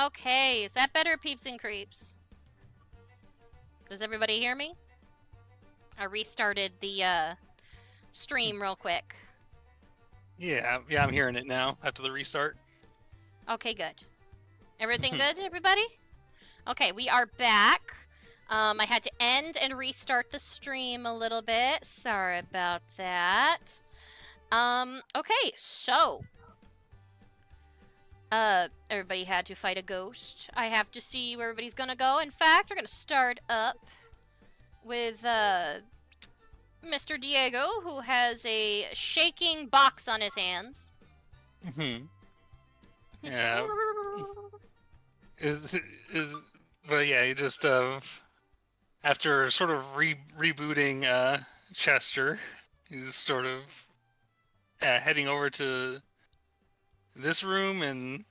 Okay, is that better, peeps and creeps? Does everybody hear me? I restarted the stream real quick. Yeah, I'm hearing it now after the restart. Okay, good. Everything good, everybody? Okay, we are back. I had to end and restart the stream a little bit. Sorry about that. Okay, so everybody had to fight a ghost. I have to see where everybody's gonna go. In fact, we're gonna start up with Mr. Diego, who has a shaking box on his hands. Yeah. But yeah, he just after sort of rebooting Chester, he's sort of heading over to this room and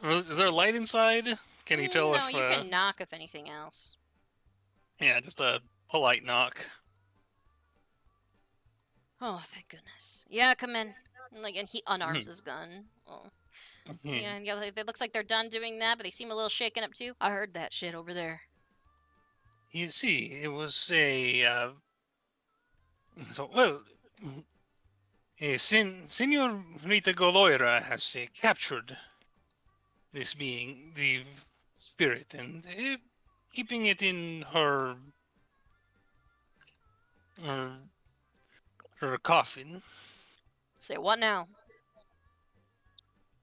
is there a light inside? Can he tell no, if you can knock if anything else. yeah, just a polite knock. Oh, thank goodness. Yeah, come in. And he unarms his gun. Oh. Yeah, it looks like they're done doing that, but they seem a little shaken up too. I heard that shit over there. You see, it was a so well. Senor Rita Goloira has captured this being, the spirit, and keeping it in her, her coffin. Say what now?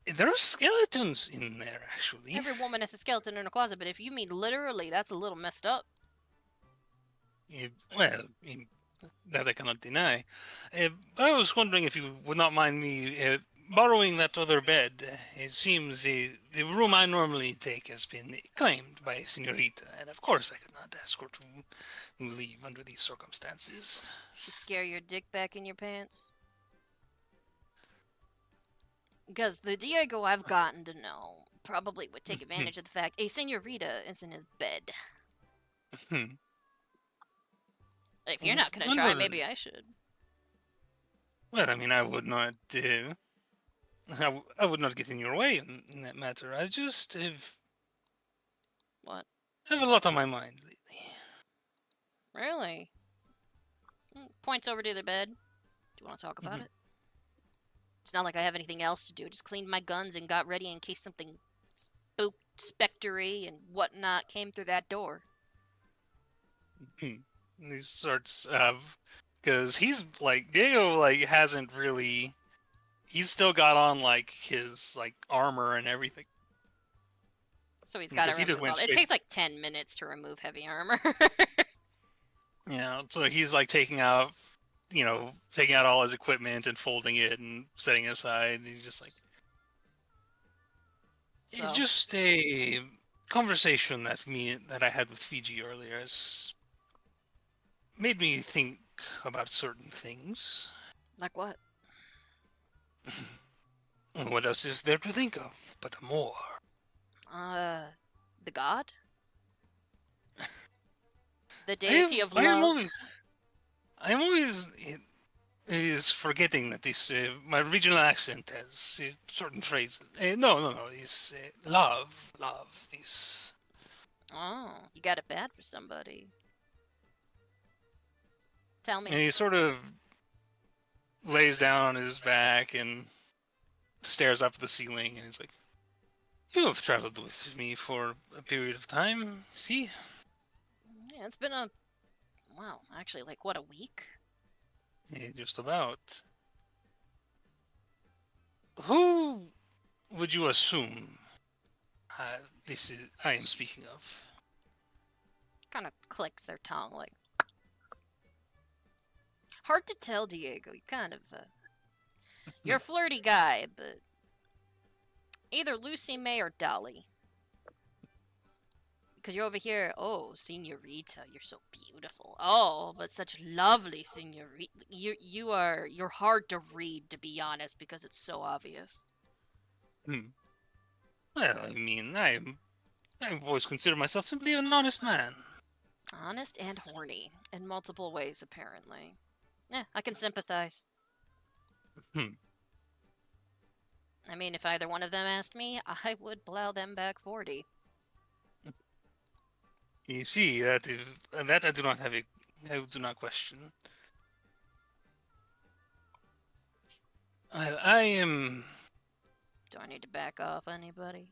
There are skeletons in there, actually. Every woman has a skeleton in her closet, but if you mean literally, that's a little messed up. Well, that I cannot deny. I was wondering if you would not mind me borrowing that other bed. It seems the room I normally take has been claimed by Senorita, and of course I could not ask her to leave under these circumstances. She scare your dick back in your pants? Because the Diego I've gotten to know probably would take advantage of the fact a Senorita is in his bed. If you're not going to try, maybe I should. Well, I mean, I would not I would not get in your way in that matter. I just have... What? I have a lot on my mind lately. Really? Points over to the bed. Do you want to talk about it? It's not like I have anything else to do. I just cleaned my guns and got ready in case something spooked, spectery, and whatnot came through that door. He starts because he's like Diego hasn't really. He's still got on his armor and everything. So he's got to remove all. It takes like 10 minutes to remove heavy armor. Yeah, so he's taking out all his equipment and folding it and setting it aside. And he's just like, it's just a conversation that I had with Fiji earlier has made me think about certain things. Like what? What else is there to think of but more? The god? The deity of love? I'm always is forgetting that this my regional accent has certain phrases. No. It's love. This. Oh, you got it bad for somebody. Tell me. And he sort of lays down on his back and stares up at the ceiling, and he's like, "You have traveled with me for a period of time. See? Yeah, it's been actually, what, a week? Yeah, just about. Who would you assume I am speaking of?" Kind of clicks their tongue, Hard to tell, Diego. You kind of, you're a flirty guy, but either Lucy May or Dolly. Because you're over here, oh, Senorita, you're so beautiful. Oh, but such lovely Senorita. You're hard to read, to be honest, because it's so obvious. Well, I mean, I've always considered myself simply an honest man. Honest and horny, in multiple ways, apparently. Yeah, I can sympathize. I mean, if either one of them asked me, I would plow them back 40. You see, that I do not have I do not question. I am. Do I need to back off anybody?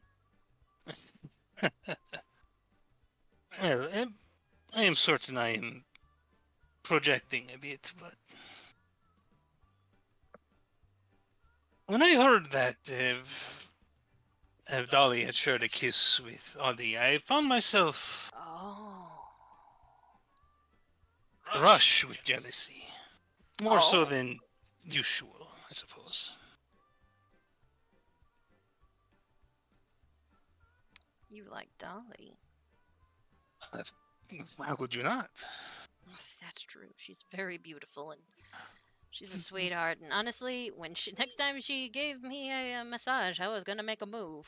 Well, I am certain I am projecting a bit, but when I heard that Dolly had shared a kiss with Audie, I found myself Oh. rush with jealousy, more so Oh. than usual, I suppose. You like Dolly. Uh, How could you not? Yes, that's true. She's very beautiful and she's a sweetheart. And honestly, when next time she gave me a massage, I was gonna make a move.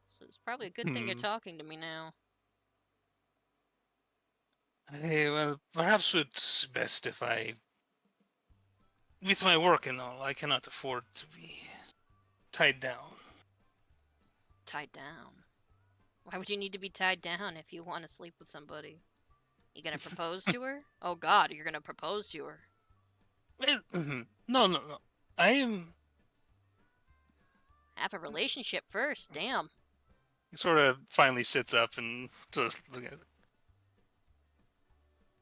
So it's probably a good thing you're Hmm. talking to me now. Well, perhaps it's best if I, with my work and all, I cannot afford to be tied down. Tied down. Why would you need to be tied down if you want to sleep with somebody? You gonna propose to her? Oh God, you're gonna propose to her. Well, no, no, no. I am. Have a relationship first. Damn. He sort of finally sits up and just look at it.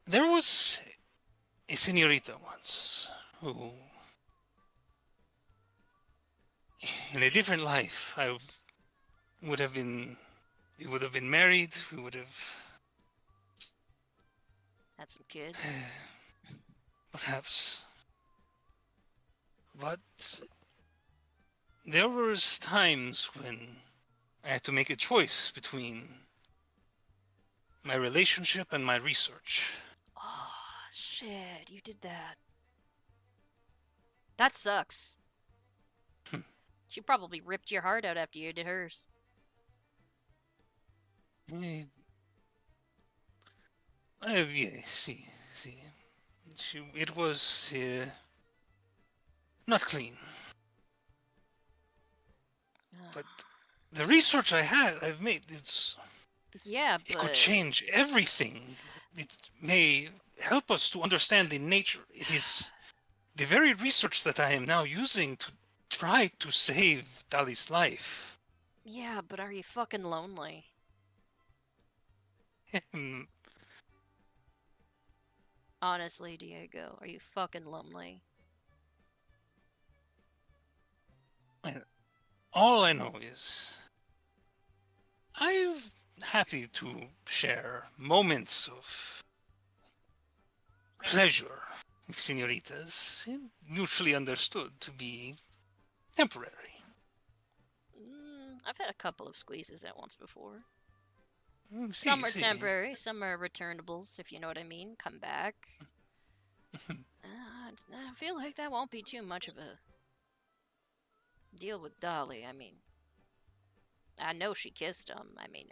There was a senorita once who, in a different life, I would have been. We would have been married. We would have, Had some kids. perhaps. But there was times when I had to make a choice between my relationship and my research. Oh shit, you did that. That sucks. She probably ripped your heart out after you did hers. Eh, yeah, see. It was not clean, but the research I've made, Yeah, it could but change everything. It may help us to understand the nature. It is the very research that I am now using to try to save Dali's life. yeah, but are you fucking lonely? Hmm. Honestly, Diego, are you fucking lonely? All I know is I'm happy to share moments of pleasure with senoritas, mutually understood to be temporary. I've had a couple of squeezes at once before. See, Some are see. temporary, some are returnables, if you know what I mean. Come back. I feel like that won't be too much of a deal with Dolly. I mean, I know she kissed him. I mean,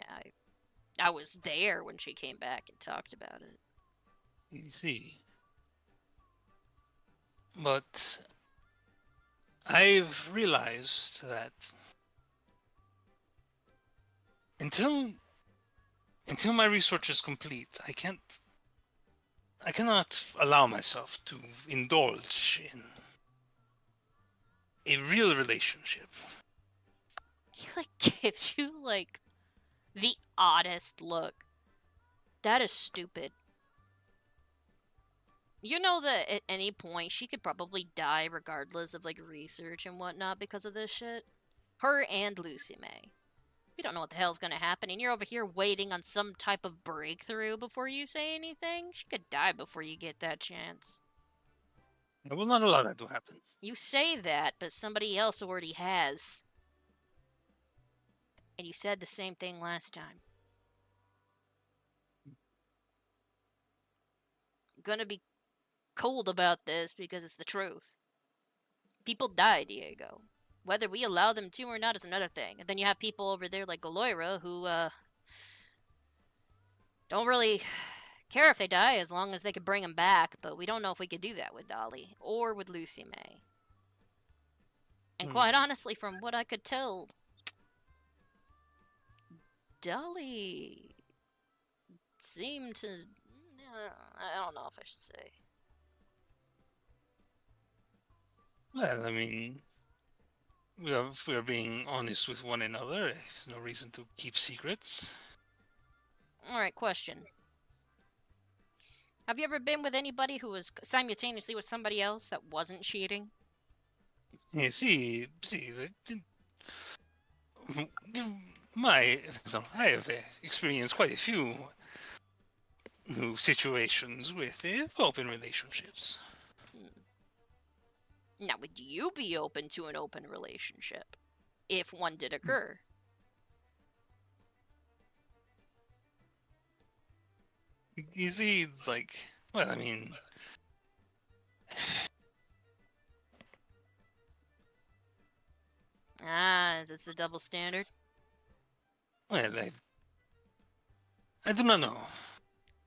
I was there when she came back and talked about it. You see. But I've realized that until my research is complete, I cannot allow myself to indulge in a real relationship. He like gives you like the oddest look. That is stupid. You know that at any point she could probably die regardless of like research and whatnot because of this shit. Her and Lucy May. You don't know what the hell's gonna happen, and you're over here waiting on some type of breakthrough before you say anything? She could die before you get that chance. I will not allow that to happen. You say that, but somebody else already has. And you said the same thing last time. I'm gonna be cold about this because it's the truth. People die, Diego. Whether we allow them to or not is another thing. And then you have people over there like Galoira who, don't really care if they die as long as they could bring them back, but we don't know if we could do that with Dolly or with Lucy May. And quite honestly, from what I could tell, Dolly seemed to... I don't know if I should say. Well, I mean, if we are being honest with one another, there's no reason to keep secrets. Alright, question. Have you ever been with anybody who was simultaneously with somebody else that wasn't cheating? Yeah, I have experienced quite a few new situations with open relationships. Now, would you be open to an open relationship if one did occur? You see, it's like, well, I mean, Is this the double standard? well, I do not know.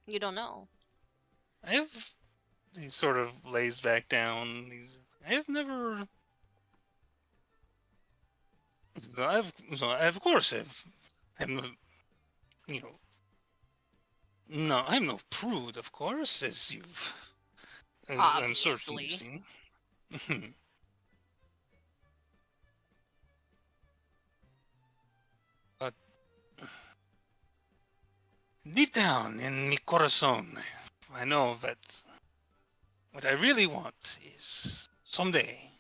You don't know. He sort of lays back down. I have never. Of course, I'm, you know, no, I'm no prude, of course, as I'm certain you've Obviously. seen. But deep down in mi corazón, I know that what I really want is someday,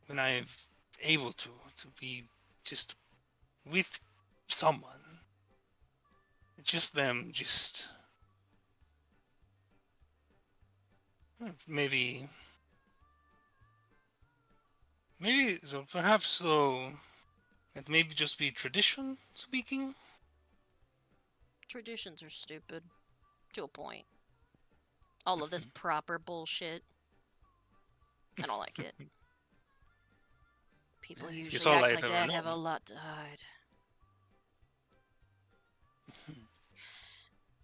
when I'm able to be just with someone, just them, just maybe, so perhaps so it maybe just be tradition speaking. Traditions are stupid. To a point. All of this proper bullshit. I don't like it. People It's usually all act I've like ever that known. have a lot to hide.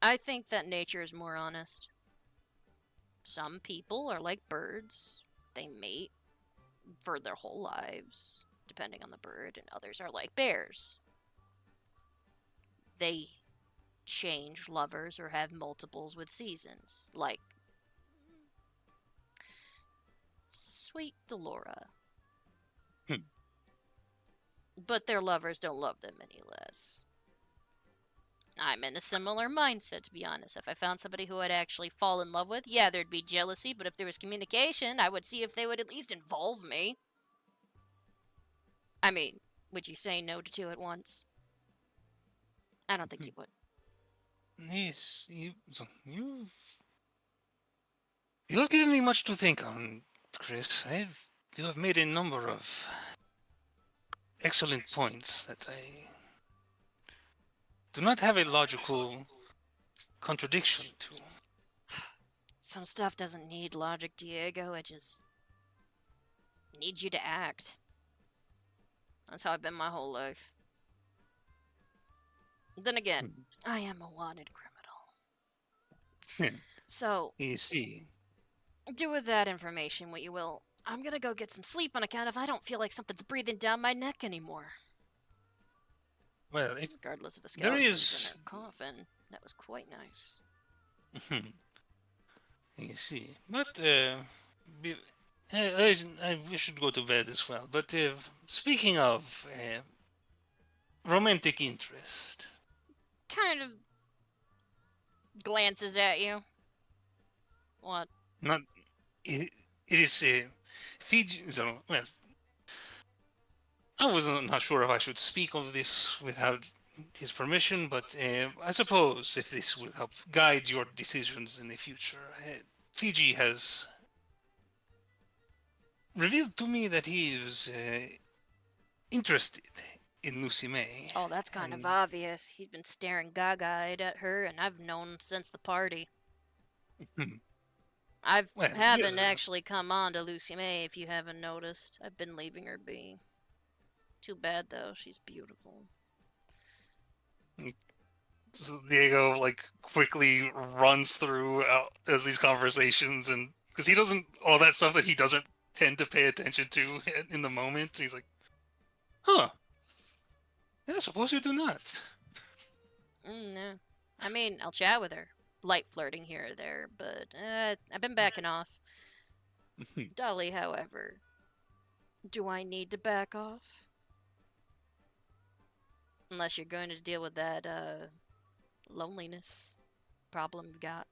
I think that nature is more honest. Some people are like birds. They mate for their whole lives, depending on the bird, and others are like bears. They change lovers or have multiples with seasons, like Sweet Delora. But their lovers don't love them any less. I'm in a similar mindset, to be honest. If I found somebody who I'd actually fall in love with, yeah, there'd be jealousy, but if there was communication, I would see if they would at least involve me. I mean, would you say no to two at once? I don't think you would. Yes, you've given me much to think on, Chris. You have made a number of excellent points that I do not have a logical contradiction to. Some stuff doesn't need logic, Diego. It just needs you to act. That's how I've been my whole life. Then again, I am a wanted criminal. So, You see, do with that information what you will. I'm gonna go get some sleep on account of I don't feel like something's breathing down my neck anymore. well, Regardless of the there skeletons is, in their coffin, that was quite nice. you see, but we should go to bed as well. But speaking of romantic interest, Kind of glances at you. What? not it is Fiji. So, well, I was not sure if I should speak of this without his permission, but I suppose if this will help guide your decisions in the future, Fiji has revealed to me that he is interested in Lucy May. Oh, that's kind of obvious. He's been staring gaga-eyed at her, and I've known since the party. I haven't actually come on to Lucy May, if you haven't noticed. I've been leaving her be. Too bad, though. She's beautiful. Diego quickly runs through as these conversations, and because he doesn't all that stuff that he doesn't tend to pay attention to in the moment. He's like, huh, yeah, suppose you do not. No. I mean, I'll chat with her. Light flirting here or there, but I've been backing off. Dolly, however, do I need to back off? Unless you're going to deal with that loneliness problem you've got.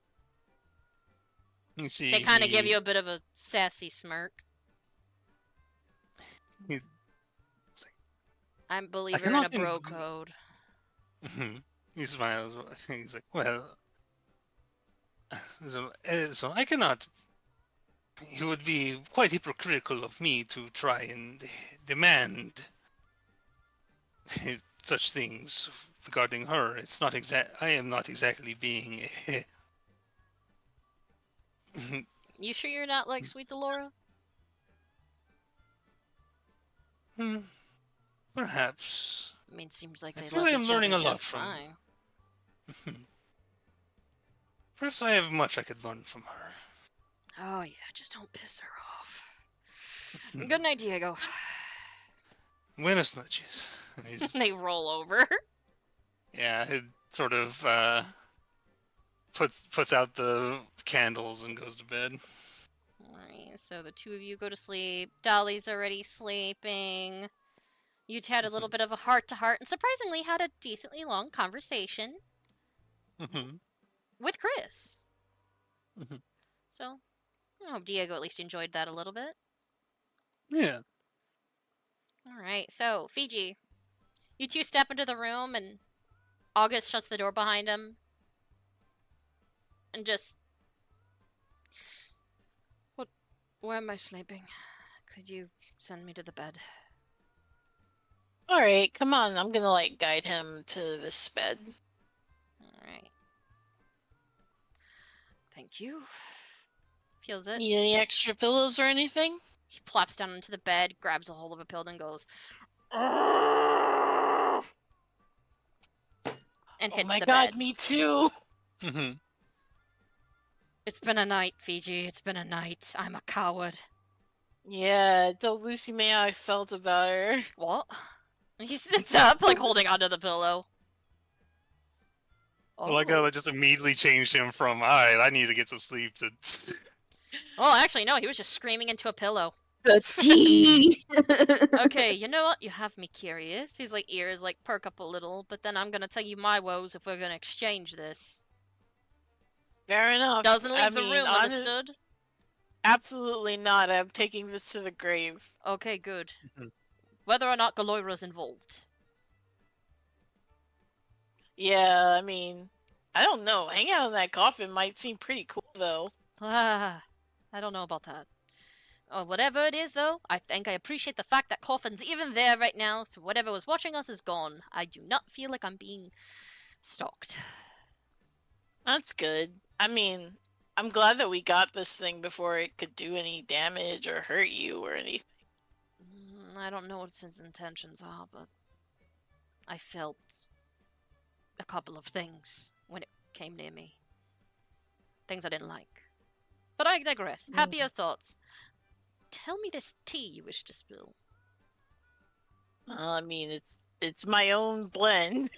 You see, They kind of give you a bit of a sassy smirk. He, I'm a believer in cannot a bro code. he smiles. He's like, well, so I cannot. It would be quite hypocritical of me to try and demand such things regarding her. It's not exact. I am not exactly being. You sure you're not like Sweet Delora? Perhaps. I mean, seems like I they feel love I am each learning other a lot just from. fine. Perhaps I have much I could learn from her. Oh yeah, just don't piss her off. Good night, Diego. Buenas noches. They roll over. Yeah, it sort of puts out the candles and goes to bed. Alright, so the two of you go to sleep. Dolly's already sleeping. You had a little bit of a heart-to-heart and surprisingly had a decently long conversation with Chris. So, I hope Diego at least enjoyed that a little bit. Yeah. Alright, so, Fiji. You two step into the room and August shuts the door behind him. And just... Where am I sleeping? Could you send me to the bed? Alright, come on. I'm gonna, like, guide him to this bed. Alright. Thank you. Feels it. Need any extra pillows or anything? He plops down into the bed, grabs a hold of a pillow, and goes... and hits oh my the god, bed. me too! It's been a night, Fiji. It's been a night. I'm a coward. Yeah, told Lucy May how I felt about her. What? He sits up, like, holding onto the pillow. Oh. Like how I just immediately changed him from, alright, I need to get some sleep, to... Well, actually, no. He was just screaming into a pillow. The tea! Okay, you know what? You have me curious. His, like, ears, like, perk up a little, but then I'm gonna tell you my woes if we're gonna exchange this. Fair enough. Doesn't leave the room, understood? Absolutely not. I'm taking this to the grave. Okay, good. Whether or not Galoira's involved. Yeah, I mean, I don't know. Hanging out in that coffin might seem pretty cool, though. Ah, I don't know about that. Oh, whatever it is, though, I think I appreciate the fact that Coffin's even there right now, so whatever was watching us is gone. I do not feel like I'm being stalked. That's good. I mean, I'm glad that we got this thing before it could do any damage or hurt you or anything. I don't know what his intentions are, but I felt a couple of things when it came near me. Things I didn't like. But I digress. Happier thoughts. Tell me this tea you wish to spill. I mean, it's my own blend.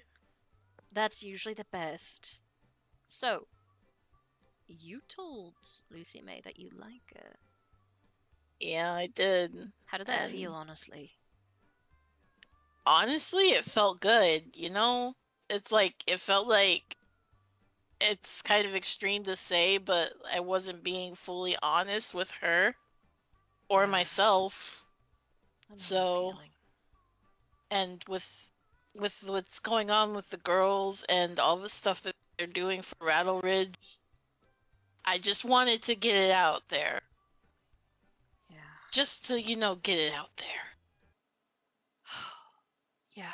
That's usually the best. So, you told Lucy May that you like her. Yeah, I did. How did that feel, honestly? Honestly, it felt good, you know? It's like, it felt like, it's kind of extreme to say, but I wasn't being fully honest with her or myself. So, and with what's going on with the girls and all the stuff that they're doing for Rattle Ridge, I just wanted to get it out there. Yeah. Just to, you know, get it out there. Yeah.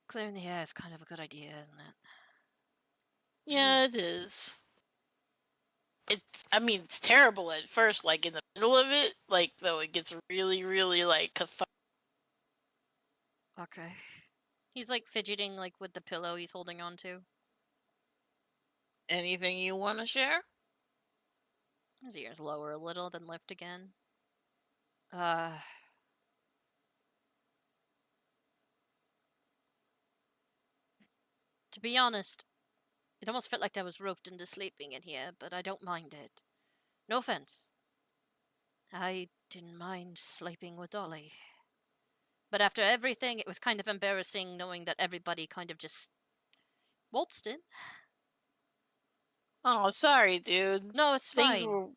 Clearing the air is kind of a good idea, isn't it? Yeah, it is. I mean, it's terrible at first, like, in the middle of it, like, though it gets really, really, like, cathartic. Okay. He's, like, fidgeting, like, with the pillow he's holding on to. Anything you want to share? His ears lower a little, then lift again. Uh, to be honest, it almost felt like I was roped into sleeping in here, but I don't mind it. No offense. I didn't mind sleeping with Dolly. But after everything, it was kind of embarrassing knowing that everybody kind of just waltzed in. Oh, sorry, dude. No, it's Things fine. were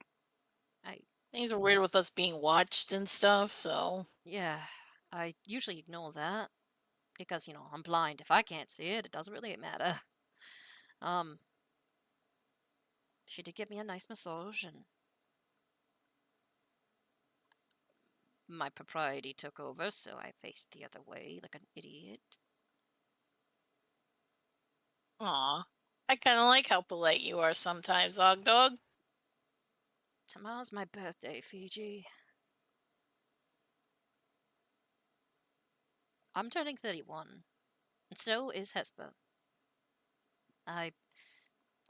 I things were weird with us being watched and stuff, so Yeah, I usually ignore that because, I'm blind. If I can't see it, it doesn't really matter. Um, she did give me a nice massage, and my propriety took over, so I faced the other way like an idiot. aw. I kinda like how polite you are sometimes, Dog. Tomorrow's my birthday, Fiji. I'm turning 31, and so is Hesper. I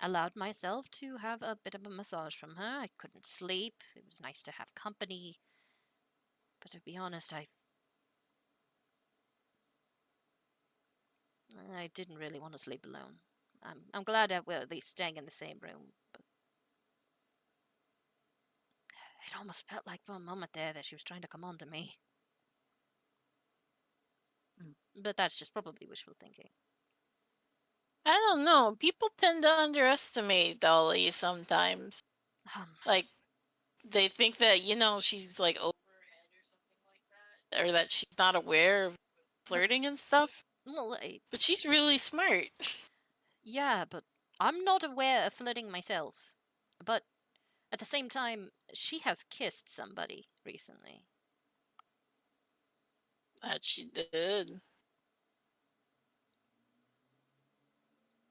allowed myself to have a bit of a massage from her. I couldn't sleep. It was nice to have company. But to be honest, I didn't really want to sleep alone. I'm glad that we're at least staying in the same room, but it almost felt like for a moment there that she was trying to come on to me. But that's just probably wishful thinking. I don't know. People tend to underestimate Dolly sometimes. Um, Like they think that, she's like over her head or something like that. Or that she's not aware of flirting and stuff. well, But she's really smart. yeah, but I'm not aware of flirting myself. But at the same time, she has kissed somebody recently. That she did.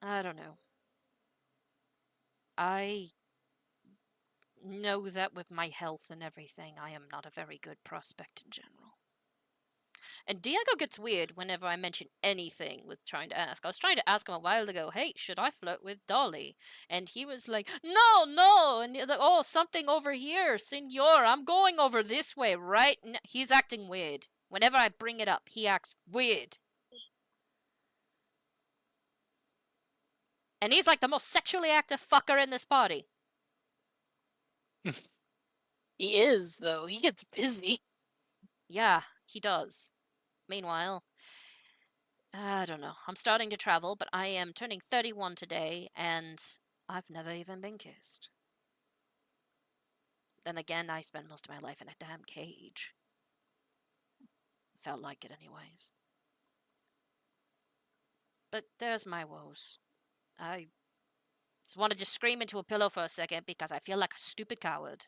I don't know. I know that with my health and everything, I am not a very good prospect in general. And Diego gets weird whenever I mention anything with trying to ask. I was trying to ask him a while ago, hey, should I flirt with Dolly? And he was like, no, no. And like, oh, something over here, senor. I'm going over this way, right? He's acting weird. Whenever I bring it up, he acts weird. And he's like the most sexually active fucker in this party. He is, though. He gets busy. Yeah, he does. Meanwhile, I don't know. I'm starting to travel, but I am turning 31 today, and I've never even been kissed. Then again, I spent most of my life in a damn cage. Felt like it, anyways. But there's my woes. I just wanted to scream into a pillow for a second because I feel like a stupid coward.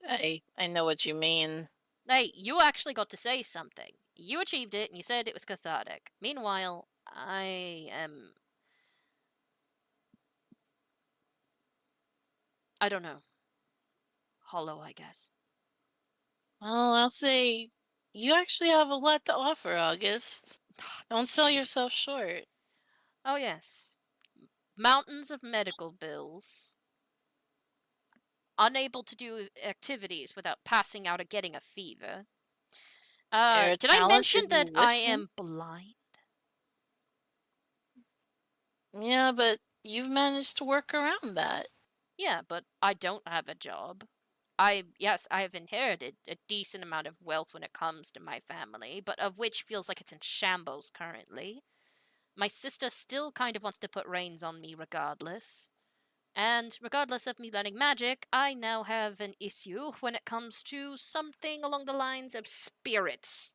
I know what you mean. Hey, you actually got to say something. You achieved it, and you said it was cathartic. Meanwhile, I am. I don't know. Hollow, I guess. Well, I'll say you actually have a lot to offer, August. Don't sell yourself short. Oh, yes. Mountains of medical bills. Unable to do activities without passing out or getting a fever. You're a Did I mention talented that I musician. am blind? Yeah, but you've managed to work around that. Yeah, but I don't have a job. Yes, I have inherited a decent amount of wealth when it comes to my family, but of which feels like it's in shambles currently. My sister still kind of wants to put reins on me regardless. And regardless of me learning magic, I now have an issue when it comes to something along the lines of spirits.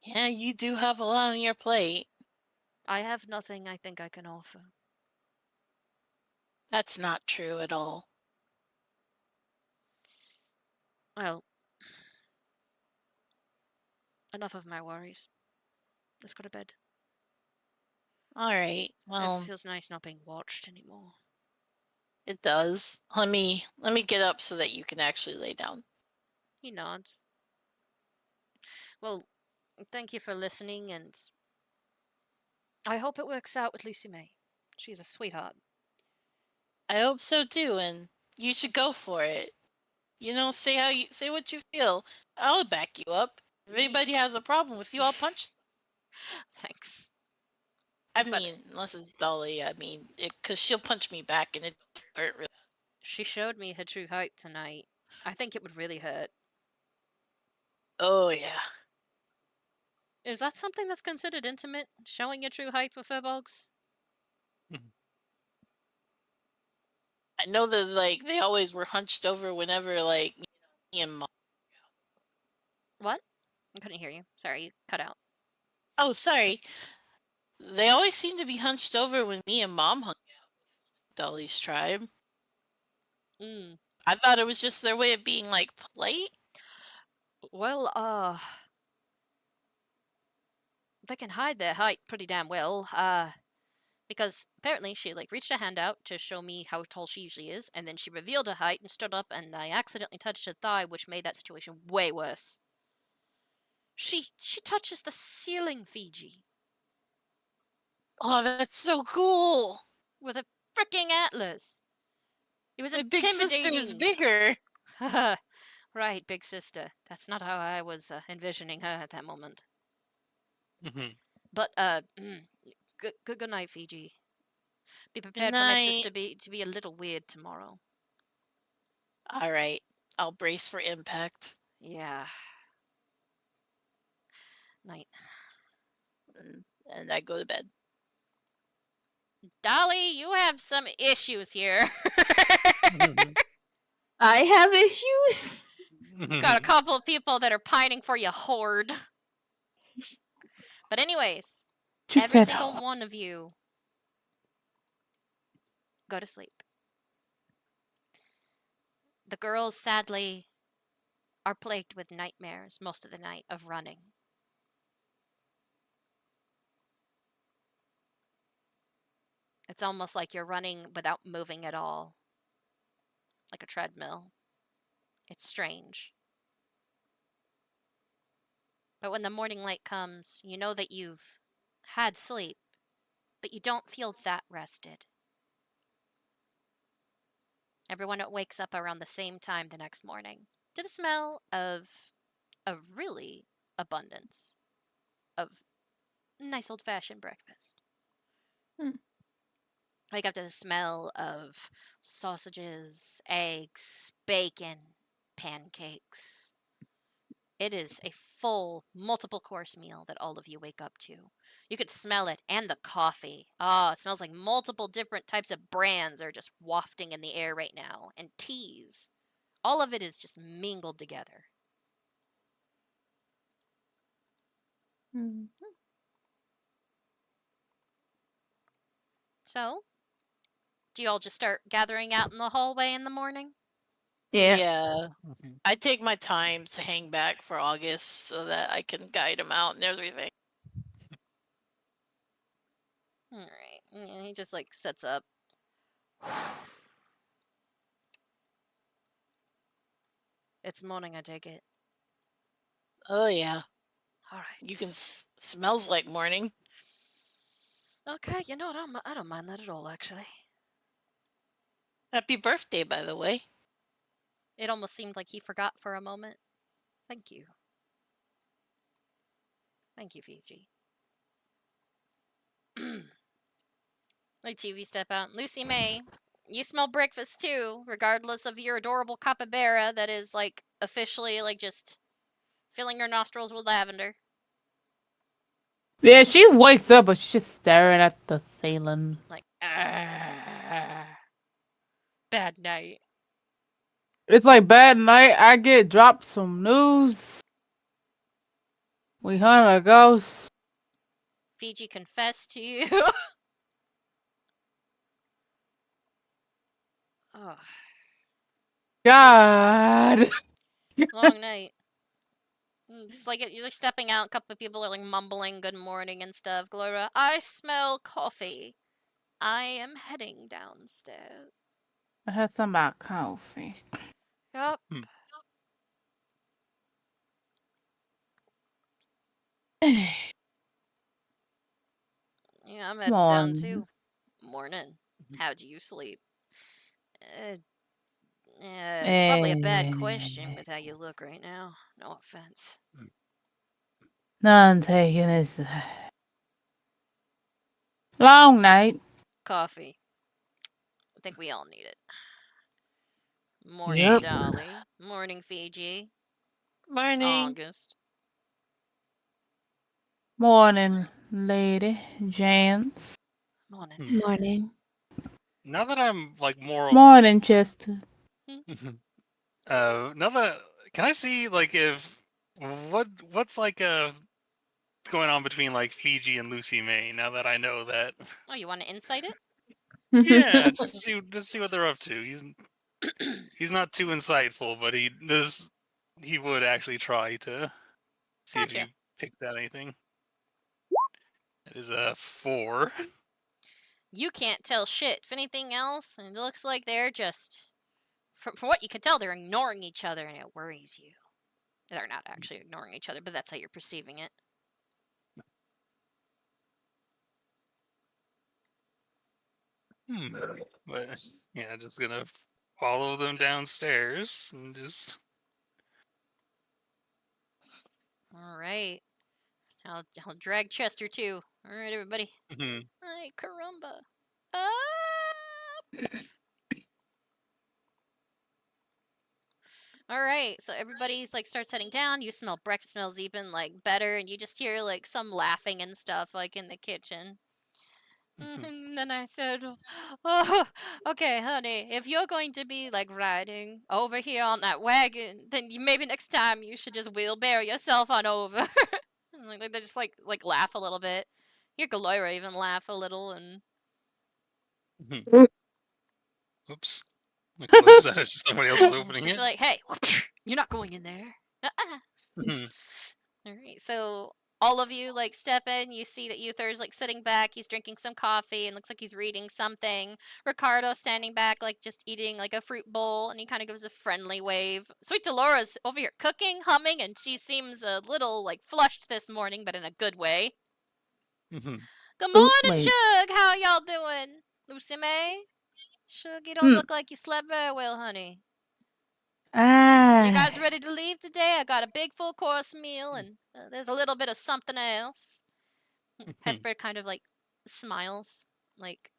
Yeah, you do have a lot on your plate. I have nothing I think I can offer. That's not true at all. Well, enough of my worries. Let's go to bed. All right. It Well, feels nice not being watched anymore. it does. Let me get up so that you can actually lay down. He nods. Well, thank you for listening, and I hope it works out with Lucy May. She's a sweetheart. I hope so too, and You should go for it. You know, say what you feel. I'll back you up. If anybody has a problem with you, I'll punch them. Thanks. I But- mean, unless it's Dolly, because she'll punch me back and it hurt really. She showed me her true height tonight. I think it would really hurt. Oh, yeah. Is that something that's considered intimate? Showing your true height with furbolgs? I know that, like, they always were hunched over whenever, like, me and Mom. What? I couldn't hear you. Sorry, you cut out. Oh, sorry. They always seem to be hunched over when me and Mom hung out with Dolly's tribe. Mm. I thought it was just their way of being, like, polite. Well, they can hide their height pretty damn well. Because apparently she like reached a hand out to show me how tall she usually is, and then she revealed her height and stood up, and I accidentally touched her thigh, which made that situation way worse. She touches the ceiling, Fiji, Oh, that's so cool. with a freaking atlas. It was My big sister is intimidating. bigger. Right, big sister. That's not how I was envisioning her at that moment. But good night, Fiji. Be prepared for my sister to be a little weird tomorrow. All right, I'll brace for impact. Yeah. Night. And I go to bed. Dolly, you have some issues here. I have issues. Got a couple of people that are pining for you, horde. But anyways, every single one of you go to sleep. The girls, sadly, are plagued with nightmares most of the night of running. It's almost like you're running without moving at all. Like a treadmill. It's strange. But when the morning light comes, you know that you've had sleep, but you don't feel that rested. Everyone wakes up around the same time the next morning to the smell of a really abundance of nice old-fashioned breakfast. Wake up to the smell of sausages, eggs, bacon, pancakes. It is a full, multiple course meal that all of you wake up to. You could smell it, and the coffee. Ah, it smells like multiple different types of brands are just wafting in the air right now. And teas. All of it is just mingled together. So, do you all just start gathering out in the hallway in the morning? Yeah. I take my time to hang back for August so that I can guide him out and everything. Alright. Yeah, he just like sets up. It's morning, I take it. Oh, yeah. Alright. You can smells like morning. Okay, you know what? I don't mind that at all, actually. Happy birthday, by the way. It almost seemed like he forgot for a moment. Thank you. Thank you, Fiji. Like TV step out. Lucy May, you smell breakfast too, regardless of your adorable capybara that is like officially like just filling your nostrils with lavender. Yeah, she wakes up, but she's just staring at the ceiling. Like, bad night. It's like bad night. I get dropped some news. We hunt a ghost. Fiji confessed to you. Oh, God. long night. It's like you're like stepping out. A couple of people are like mumbling "Good morning" and stuff. Gloria, I smell coffee. I am heading downstairs. I heard something about coffee. Yup. Yeah, I'm heading down too. Morning. How'd you sleep? It's probably a bad question with how you look right now. No offense. None taken. It's long night. Coffee. I think we all need it. Morning, Yep. Dolly. Morning, Fiji. Morning. August. Morning, lady. Jance. Morning. Morning. Now that I'm like more Morning, Chester. now that can I see like if what's like going on between like Fiji and Lucy May now that I know that. Oh, you want to insight it? Yeah, just see what they're up to. He's not too insightful, but he would actually try to see if Gotcha. you picked out anything. It is a 4. You can't tell shit. If anything else, it looks like they're just, from what you can tell, they're ignoring each other, and it worries you. They're not actually ignoring each other, but that's how you're perceiving it. But yeah, just gonna follow them downstairs and just. All right. I'll drag Chester too. All right, everybody. Hey, caramba. All right, so everybody's like starts heading down. You smell breakfast smells even like better, and you just hear like some laughing and stuff like in the kitchen. And then I said, "Oh, okay, honey, if you're going to be like riding over here on that wagon, then maybe next time you should just wheelbarrow yourself on over." And, like they just like laugh a little bit. Hear Galoira even laugh a little, and Oops. I close that as somebody else is opening she's it. like, "Hey, you're not going in there." All right, so all of you like step in. You see that Uther's like sitting back. He's drinking some coffee and looks like he's reading something. Ricardo standing back, like just eating like a fruit bowl, and he kind of gives a friendly wave. Sweet Dolores over here cooking, humming, and she seems a little like flushed this morning, but in a good way. Good morning, wait. Shug. How y'all doing, Lucy May? Shug, you don't look like you slept very well, honey. You guys ready to leave today? I got a big full course meal, and there's a little bit of something else. Hesper kind of like smiles, like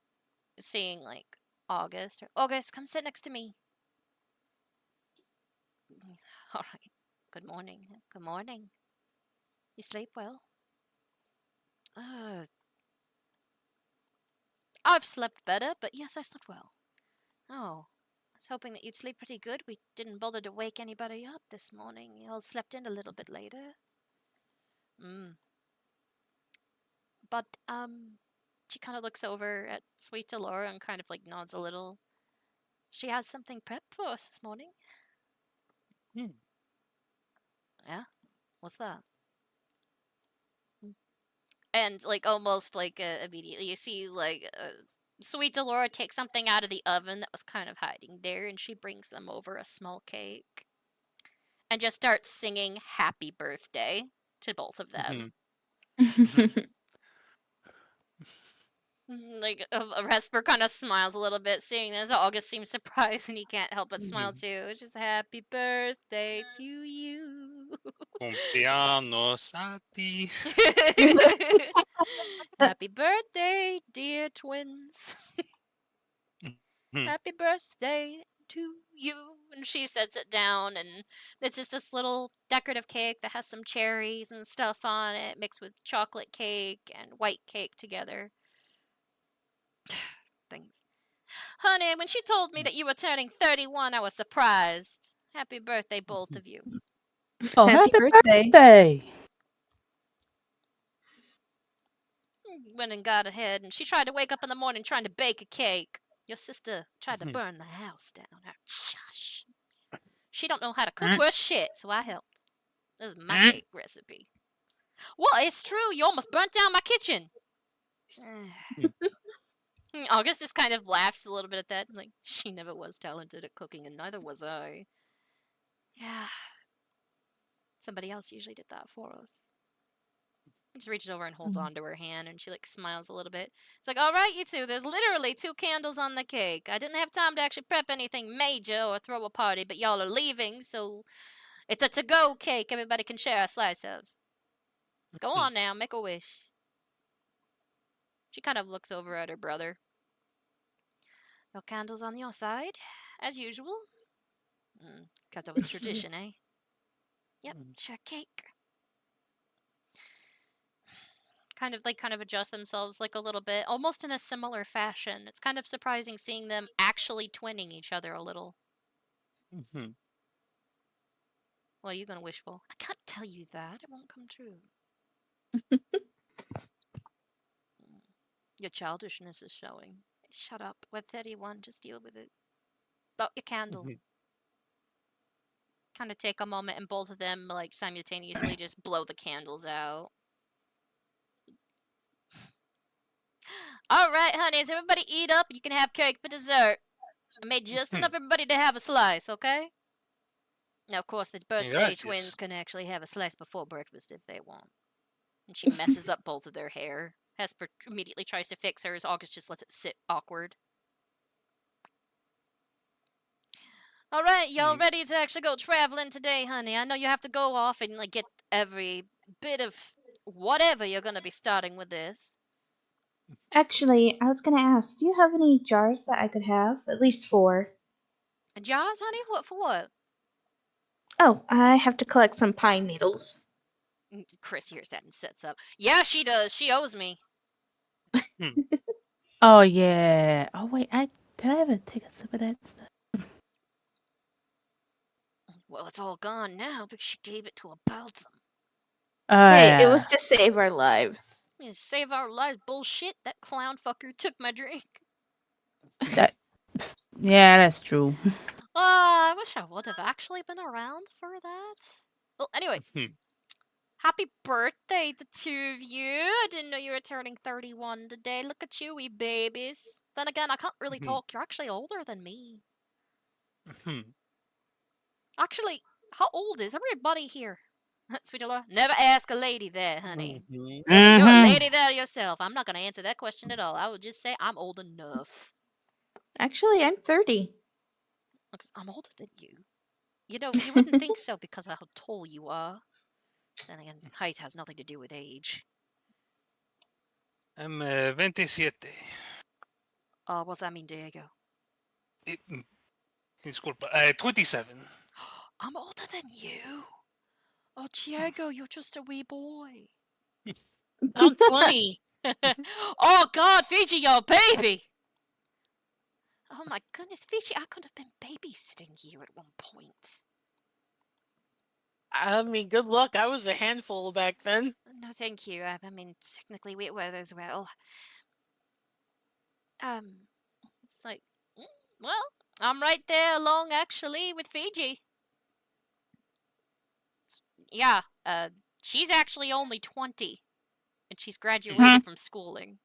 seeing like August. Or, August, come sit next to me. All right. Good morning. Good morning. You sleep well? I've slept better, but yes, I slept well. Oh, I was hoping that you'd sleep pretty good. We didn't bother to wake anybody up this morning. You all slept in a little bit later. But, she kind of looks over at Sweet Delora and kind of like nods a little. She has something prepped for us this morning. Yeah? What's that? And like almost like immediately you see like Sweet Delora take something out of the oven that was kind of hiding there, and she brings them over a small cake and just starts singing happy birthday to both of them. Like Vesper kind of smiles a little bit seeing this. August seems surprised and he can't help but smile too. It's just happy birthday to you. Cumpleaños a ti. Happy birthday, dear twins. Happy birthday to you. And she sets it down, and it's just this little decorative cake that has some cherries and stuff on it mixed with chocolate cake and white cake together. Things. Honey, when she told me that you were turning 31, I was surprised. Happy birthday, both of you. Oh, happy birthday. Went and got ahead, and she tried to wake up in the morning trying to bake a cake. Your sister tried to burn the house down. Shush. She don't know how to cook worth shit, so I helped. This is my cake recipe. Well, it's true. You almost burnt down my kitchen. August just kind of laughs a little bit at that. Like, she never was talented at cooking, and neither was I. Yeah. Somebody else usually did that for us. He just reaches over and holds onto her hand, and she like smiles a little bit. It's like, all right, you two. There's literally 2 candles on the cake. I didn't have time to actually prep anything major or throw a party, but y'all are leaving, so it's a to-go cake. Everybody can share a slice of. Go on now, make a wish. She kind of looks over at her brother. No candles on your side, as usual. Kept up with tradition, eh? Yep, share cake. Kind of adjust themselves like a little bit, almost in a similar fashion. It's kind of surprising seeing them actually twinning each other a little. What are you gonna wish for? I can't tell you that. It won't come true. Your childishness is showing. Shut up. We're 31. Just deal with it. About your candle. Kind of take a moment and both of them like simultaneously just blow the candles out. All right, honeys, everybody eat up. You can have cake for dessert. I made just enough everybody to have a slice, okay? Now, of course, the birthday twins can actually have a slice before breakfast if they want. And she messes up both of their hair. Hesper immediately tries to fix hers. August just lets it sit awkward. All right, y'all ready to actually go traveling today, honey? I know you have to go off and like get every bit of whatever you're gonna be starting with this. Actually, I was gonna ask, do you have any jars that I could have? At least 4. Jars, honey? What for what? Oh, I have to collect some pine needles. Chris hears that and sets up. Yeah, she does. She owes me. Oh yeah. Oh wait, did I ever take a sip of that stuff? Well, it's all gone now because she gave it to a Balsam. Hey, it was to save our lives. Yeah, save our lives, bullshit. That clown fucker took my drink. Yeah, that's true. I wish I would have actually been around for that. Well, anyways. Happy birthday, the 2 of you. I didn't know you were turning 31 today. Look at you, we babies. Then again, I can't really talk. You're actually older than me. Actually, how old is everybody here? Sweet Laura, never ask a lady that, honey. You're a lady there yourself. I'm not going to answer that question at all. I would just say I'm old enough. Actually, I'm 30. Because I'm older than you. You know, you wouldn't think so because of how tall you are. Then again, height has nothing to do with age. I'm 27. What's that mean, Diego? Disculpa, 27. I'm older than you. Oh, Diego, you're just a wee boy. I'm 20. Oh, God, Fiji, you're a baby. Oh, my goodness, Fiji, I could have been babysitting you at one point. I mean, good luck. I was a handful back then. No, thank you. I mean, technically, we were as well. It's like, well, I'm right there along, actually, with Fiji. Yeah, she's actually only 20, and she's graduated from schooling.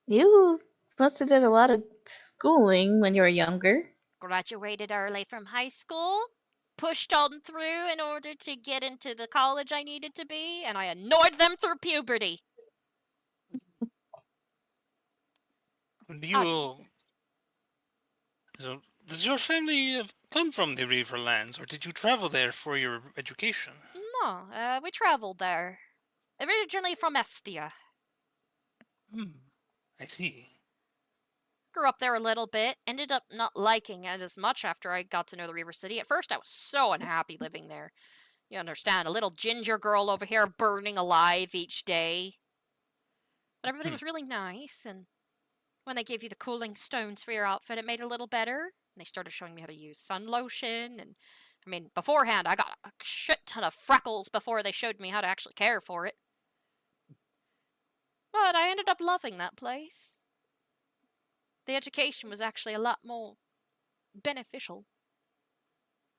You must have did a lot of schooling when you were younger. Graduated early from high school, pushed on through in order to get into the college I needed to be, and I annoyed them through puberty. So, does your family come from the Riverlands, or did you travel there for your education? No, we traveled there. Originally from Estia. I see. Grew up there a little bit, ended up not liking it as much after I got to know the River City. At first, I was so unhappy living there. You understand, a little ginger girl over here burning alive each day. But everybody was really nice, and when they gave you the cooling stones for your outfit, it made it a little better. And they started showing me how to use sun lotion, and I mean, beforehand, I got a shit ton of freckles before they showed me how to actually care for it. But I ended up loving that place. The education was actually a lot more beneficial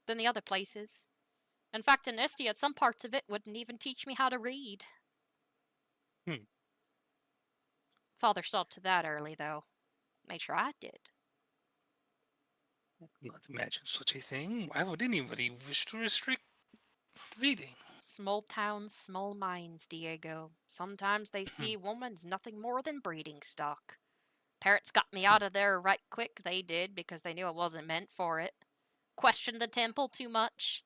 than the other places. In fact, in Estia, some parts of it wouldn't even teach me how to read. Father saw to that early, though. Made sure I did. I cannot imagine such a thing. Why would anybody wish to restrict reading? Small towns, small minds, Diego. Sometimes they see woman's nothing more than breeding stock. Parents got me out of there right quick, they did, because they knew I wasn't meant for it. Questioned the temple too much.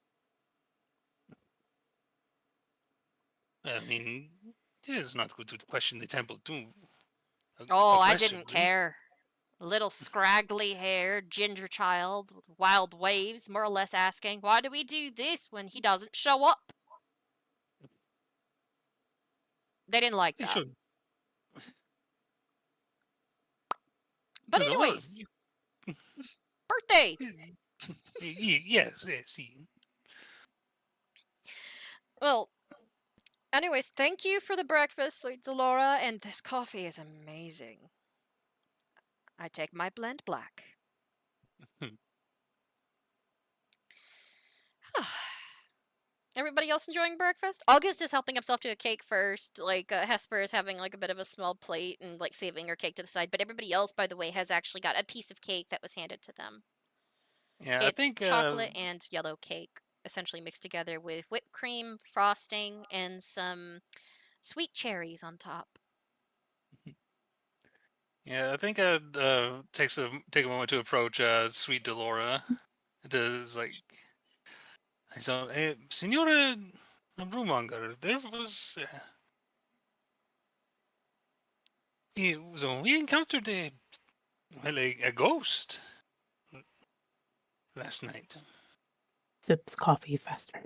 I mean, it is not good to question the temple too. Oh, I didn't aggressively. care. Little scraggly haired ginger child with wild waves, more or less asking, why do we do this when he doesn't show up? They didn't like They that. should. But Good lord. anyways, birthday! Yes, yes. Well, anyways, thank you for the breakfast, sweet Delora, and this coffee is amazing. I take my blend black. Everybody else enjoying breakfast? August is helping himself to a cake first. Like, Hesper is having, like, a bit of a small plate and, like, saving her cake to the side. But everybody else, by the way, has actually got a piece of cake that was handed to them. Yeah, I It's think chocolate and yellow cake, essentially mixed together with whipped cream, frosting, and some sweet cherries on top. Yeah, I think I'd take a moment to approach sweet Delora. It is like, so, Signora Brewmonger, there was, so we encountered a ghost last night. Sips coffee faster.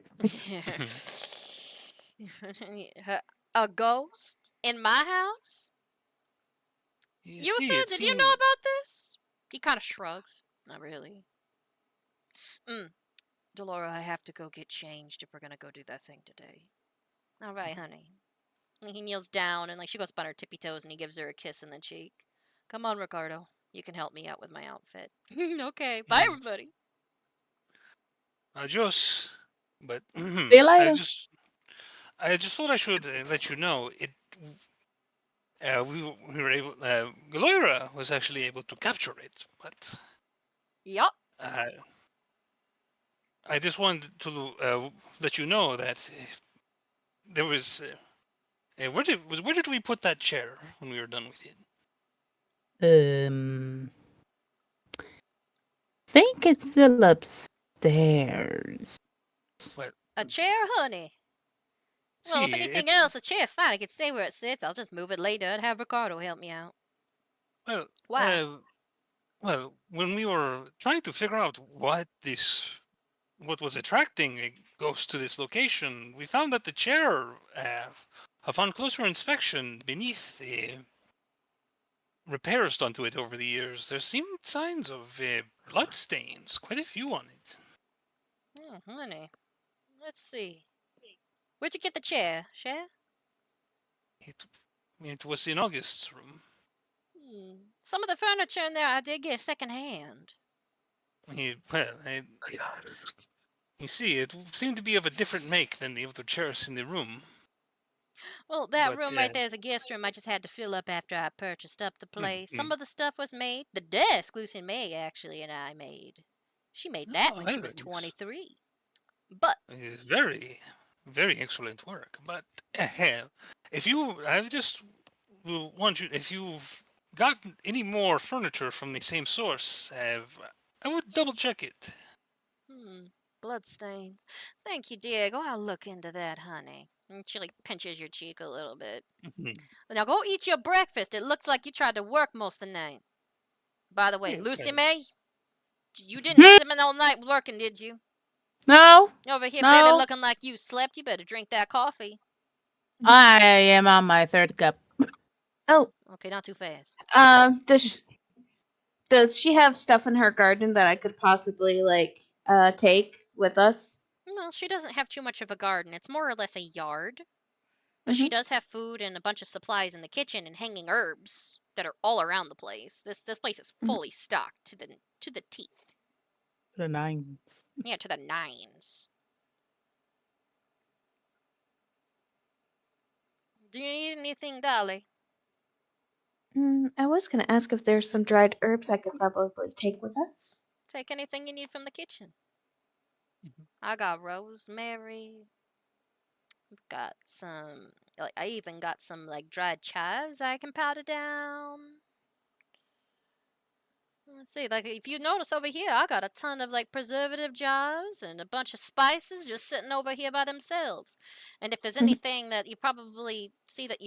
A ghost in my house? See, Yutha, it did you seemed. know about this? He kind of shrugs. Not really. Delora, I have to go get changed if we're gonna go do that thing today. All right, honey. And he kneels down and, like, she goes up on her tippy toes and he gives her a kiss in the cheek. Come on, Ricardo. You can help me out with my outfit. Okay. Bye, everybody. Adios. But See you I later. just thought I should let you know it. We were able. Gloira was actually able to capture it, but Yup. I just wanted to let you know that there was. Where did we put that chair when we were done with it? Think it's still upstairs. Well, A chair, honey. Well, if see, anything it's else, a chair's fine. I can stay where it sits. I'll just move it later and have Ricardo help me out. well. Why? Well, when we were trying to figure out what was attracting a ghost to this location, we found that the chair, upon closer inspection, beneath the repairs done to it over the years, there seemed signs of blood stains, quite a few on it. Oh, honey. Let's see. Where'd you get the chair, Cher? It was in August's room. Some of the furniture in there I did get second hand. You see, it seemed to be of a different make than the other chairs in the room. Well, that But, room right there is a guest room I just had to fill up after I purchased up the place. Some of the stuff was made. The desk Lucy May actually and I made. She made that when she was 23. But Very, very excellent work. But if you, I just want you, if you've got any more furniture from the same source, I would double check it. Bloodstains. Thank you, Diego. I'll look into that, honey. And she, like, pinches your cheek a little bit. Now go eat your breakfast. It looks like you tried to work most of the night. By the way, Lucy May, you didn't spend all night working, did you? No. Over here, No. barely looking like you slept. You better drink that coffee. I am on my third cup. Oh. Okay, not too fast. Does she have stuff in her garden that I could possibly, like, take with us? Well, she doesn't have too much of a garden. It's more or less a yard. But she does have food and a bunch of supplies in the kitchen and hanging herbs that are all around the place. This place is fully stocked to the teeth. The nines. Yeah, to the nines. Do you need anything, Dolly? I was gonna ask if there's some dried herbs I could probably take with us. Take anything you need from the kitchen. I got rosemary, got some. Like, I even got some like dried chives I can powder down. Let's see, like if you notice over here, I got a ton of like preservative jars and a bunch of spices just sitting over here by themselves. And if there's anything that you probably see that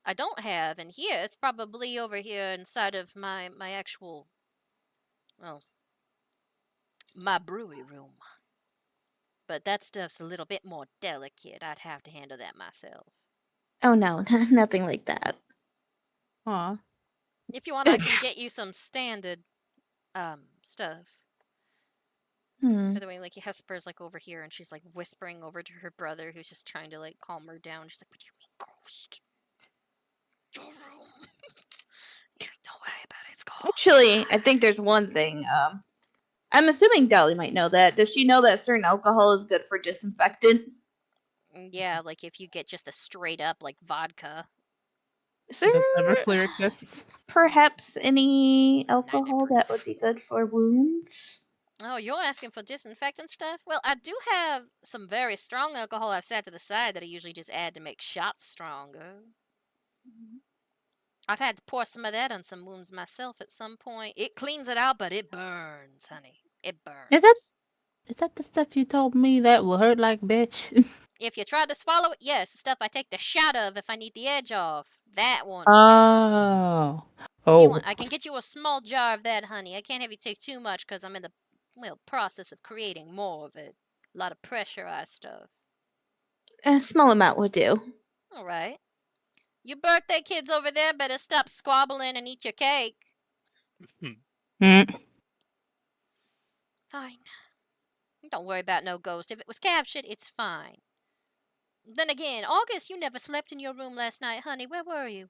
I don't have in here, it's probably over here inside of my actual, well, my brewery room. But that stuff's a little bit more delicate. I'd have to handle that myself. Oh no, nothing like that. Aw. If you want, I can get you some standard stuff. By the way, like Hesper's like over here and she's like whispering over to her brother who's just trying to like calm her down. She's like, "What do you mean ghost? Your room." He's like, "Don't worry about it, it's gone." Actually, I think there's one thing. I'm assuming Dolly might know that. Does she know that certain alcohol is good for disinfectant? Yeah, like if you get just a straight up like vodka. Is there Does Everclear exist? perhaps any alcohol that would be good for wounds? Oh, you're asking for disinfectant stuff? Well, I do have some very strong alcohol I've set to the side that I usually just add to make shots stronger. I've had to pour some of that on some wounds myself at some point. It cleans it out, but it burns, honey. It burns. Is that the stuff you told me that will hurt like bitch? If you try to swallow it, yes, the stuff I take the shot of if I need the edge off. That one. Oh. If you want, I can get you a small jar of that, honey. I can't have you take too much because I'm in the process of creating more of it. A lot of pressurized stuff. A small amount would do. All right. You birthday kids over there better stop squabbling and eat your cake. Fine. Don't worry about no ghost. If it was captured, it's fine. Then again, August, you never slept in your room last night, honey. Where were you?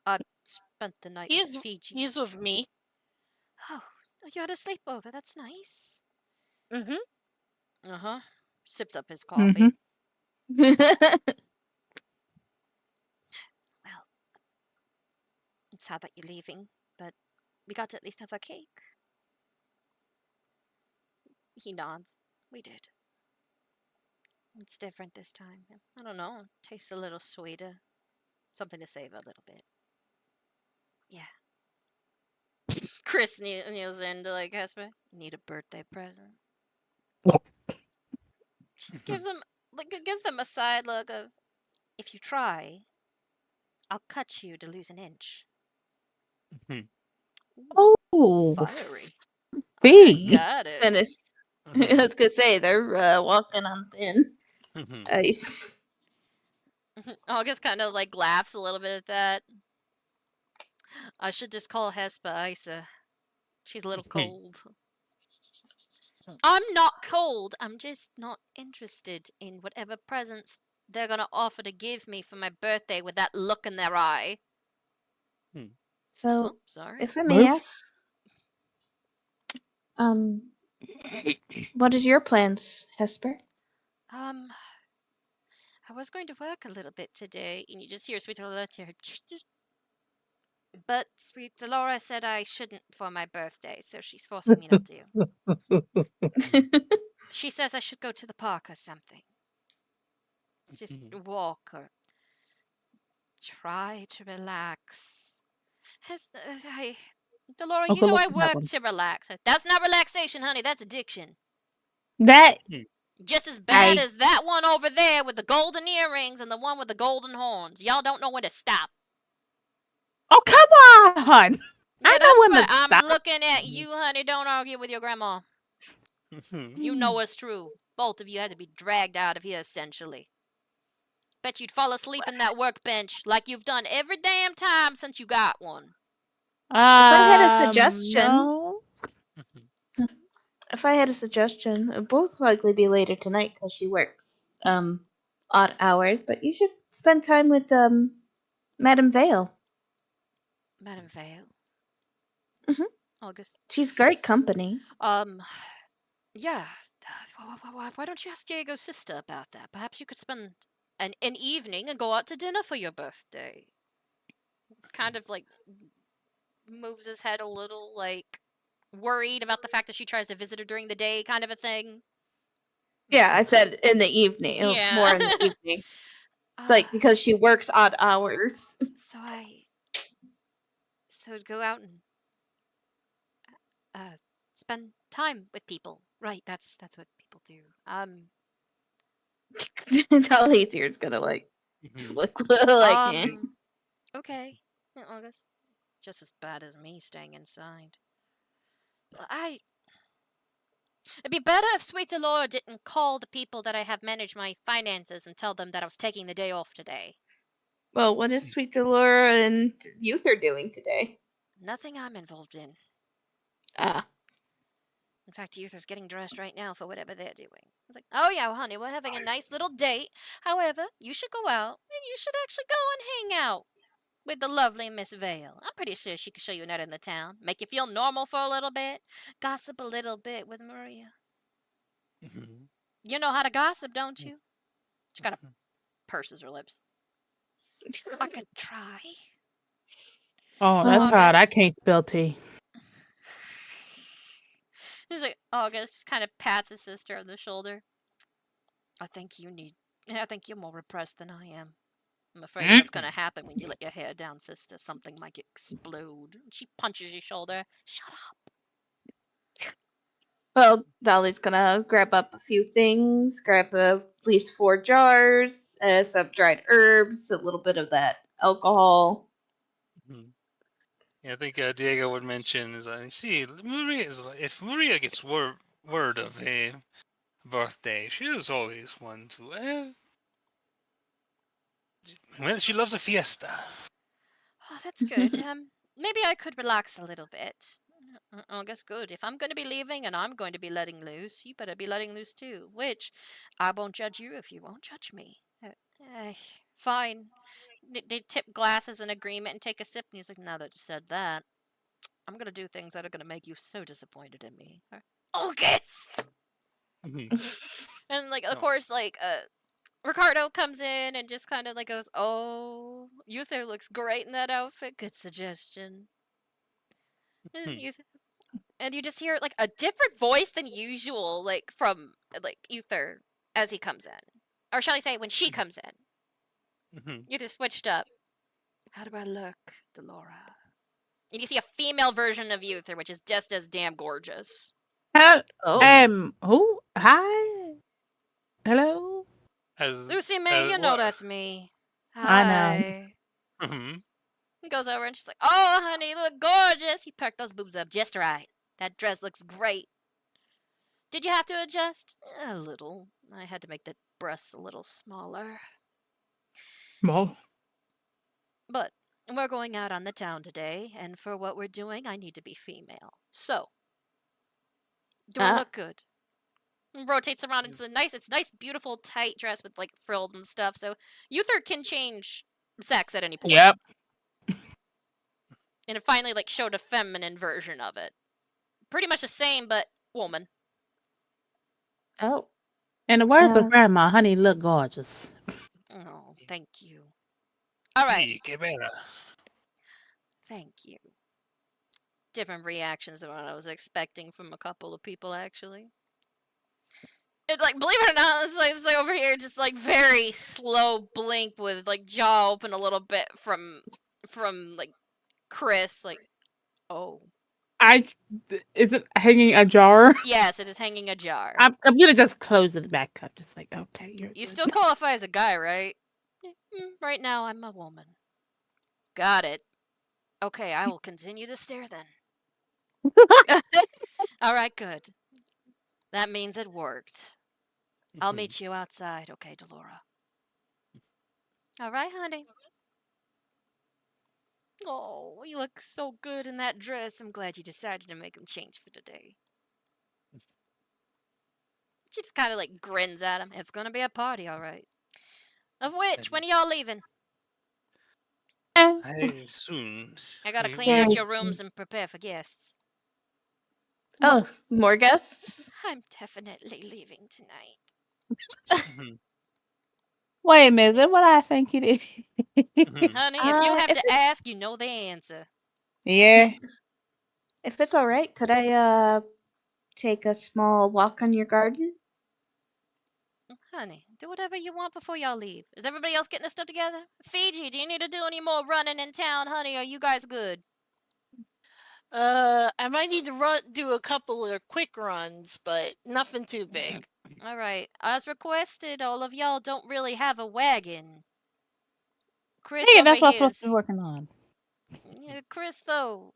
I spent the night with Fiji. He's with me. Oh, you had a sleepover. That's nice. Mm-hmm. Uh-huh. Sips up his coffee. Well, it's sad that you're leaving, but we got to at least have a cake. He nods. We did. It's different this time. I don't know. It tastes a little sweeter. Something to savor a little bit. Yeah. Chris kneels in to like Hesper. Need a birthday present. Just gives them a side look of, if you try, I'll cut you to lose an inch. Oh. Fiery. B. Got it. Goodness. I was gonna say they're walking on thin ice. August kind of like laughs a little bit at that. I should just call Hespa Isa. She's a little cold. I'm not cold. I'm just not interested in whatever presents they're gonna offer to give me for my birthday with that look in their eye. So, Oh, sorry. if I may ask, what is your plans, Hesper? I was going to work a little bit today, and you just hear Sweet Laura, but Sweet Laura said I shouldn't for my birthday, so she's forcing me not to. She says I should go to the park or something. Just walk or try to relax. Delora, you know I work to relax. That's not relaxation, honey. That's addiction. That just as bad as that one over there with the golden earrings and the one with the golden horns. Y'all don't know when to stop. Oh, come on! Yeah, I know when to stop. I'm looking at you, honey. Don't argue with your grandma. You know it's true. Both of you had to be dragged out of here, essentially. Bet you'd fall asleep in that workbench like you've done every damn time since you got one. If I had a suggestion, No. If I had a suggestion, it would most likely be later tonight because she works odd hours. But you should spend time with Madame Vale. Madame Vale. August. She's great company. Yeah. Why don't you ask Diego's sister about that? Perhaps you could spend an evening and go out to dinner for your birthday. Kind of like moves his head a little, like worried about the fact that she tries to visit her during the day, kind of a thing. Yeah, I said in the evening. Yeah. More in the evening. It's like because she works odd hours. So go out and spend time with people. Right, that's what people do. Talasia's gonna like Mhm. look like eh. Okay. Yeah, well, that's just as bad as me staying inside. It'd be better if Sweet Delora didn't call the people that I have managed my finances and tell them that I was taking the day off today. Well, what is Sweet Delora and Uther doing today? Nothing I'm involved in. Ah. In fact, Youth is getting dressed right now for whatever they're doing. It's like, oh yeah, well, honey, we're having a nice little date. However, you should go out and you should actually go and hang out with the lovely Miss Vale. I'm pretty sure she could show you a night in the town, make you feel normal for a little bit, gossip a little bit with Maria. Mhm. You know how to gossip, don't you? She kind of purses her lips. I could try. Oh, that's hard. I can't spell tea. He's like, August kind of pats his sister on the shoulder. I think you're more repressed than I am. I'm afraid what's going to happen when you let your hair down, sister. Something might explode. She punches your shoulder. Shut up. Well, Dolly's gonna grab up a few things, grab at least 4 jars, some dried herbs, a little bit of that alcohol. Mhm. Yeah, I think Diego would mention is see Maria is if Maria gets word of a birthday, she is always one to well, she loves a fiesta. Oh, that's good. Maybe I could relax a little bit. Oh, that's good. If I'm going to be leaving and I'm going to be letting loose, you better be letting loose too. Which, I won't judge you if you won't judge me. Fine. They tip glasses in agreement and take a sip, and he's like, now that you said that, I'm going to do things that are going to make you so disappointed in me. August! And, like, of course, like, Ricardo comes in and just kind of like goes, "Oh, Uther looks great in that outfit. Good suggestion." And you just hear like a different voice than usual, like from like Uther as he comes in, or shall I say, when she comes in. Uther switched up. How do I look, Delora? And you see a female version of Uther, which is just as damn gorgeous. Who? Hi. Hello. Lucy May, you know that's me. I know. Hi. He goes over and she's like, "Oh, honey, you look gorgeous. You perked those boobs up just right. That dress looks great. Did you have to adjust? A little. I had to make the breasts a little smaller. Well, But we're going out on the town today, and for what we're doing, I need to be female. So, do I look good?" Rotates around into it's nice, beautiful, tight dress with like frilled and stuff. So Uther can change sex at any point. Yep. And it finally like showed a feminine version of it. Pretty much the same, but woman. Oh. In the words of Grandma, honey, look gorgeous. Oh, thank you. All right. Sí, Thank you. Different reactions than what I was expecting from a couple of people, actually. It, like, believe it or not, it's like over here, just like very slow blink with like jaw open a little bit from like Chris, like, oh. Is it hanging ajar? Yes, it is hanging ajar. I'm gonna just close it back up, just like, okay, You still qualify as a guy, right? Right now, I'm a woman. Got it. Okay, I will continue to stare then. All right, good. That means it worked. I'll meet you outside, okay, Delora? All right, honey. Oh, you look so good in that dress. I'm glad you decided to make him change for today. She just kind of like grins at him. It's gonna be a party, all right. Of which, when are y'all leaving? Soon. I gotta clean out your rooms and prepare for guests. Oh, more guests? I'm definitely leaving tonight. Wait a minute, is that what I think it is? Honey, if you have to ask, you know the answer. Yeah. If it's all right, could I take a small walk on your garden? Honey, do whatever you want before y'all leave. Is everybody else getting their stuff together? Fiji, do you need to do any more running in town, honey? Are you guys good? I might need to do a couple of quick runs, but nothing too big. All right. As requested, all of y'all don't really have a wagon. Chris Hey, over that's what I'm here supposed to be is... working on. Yeah, Chris, though,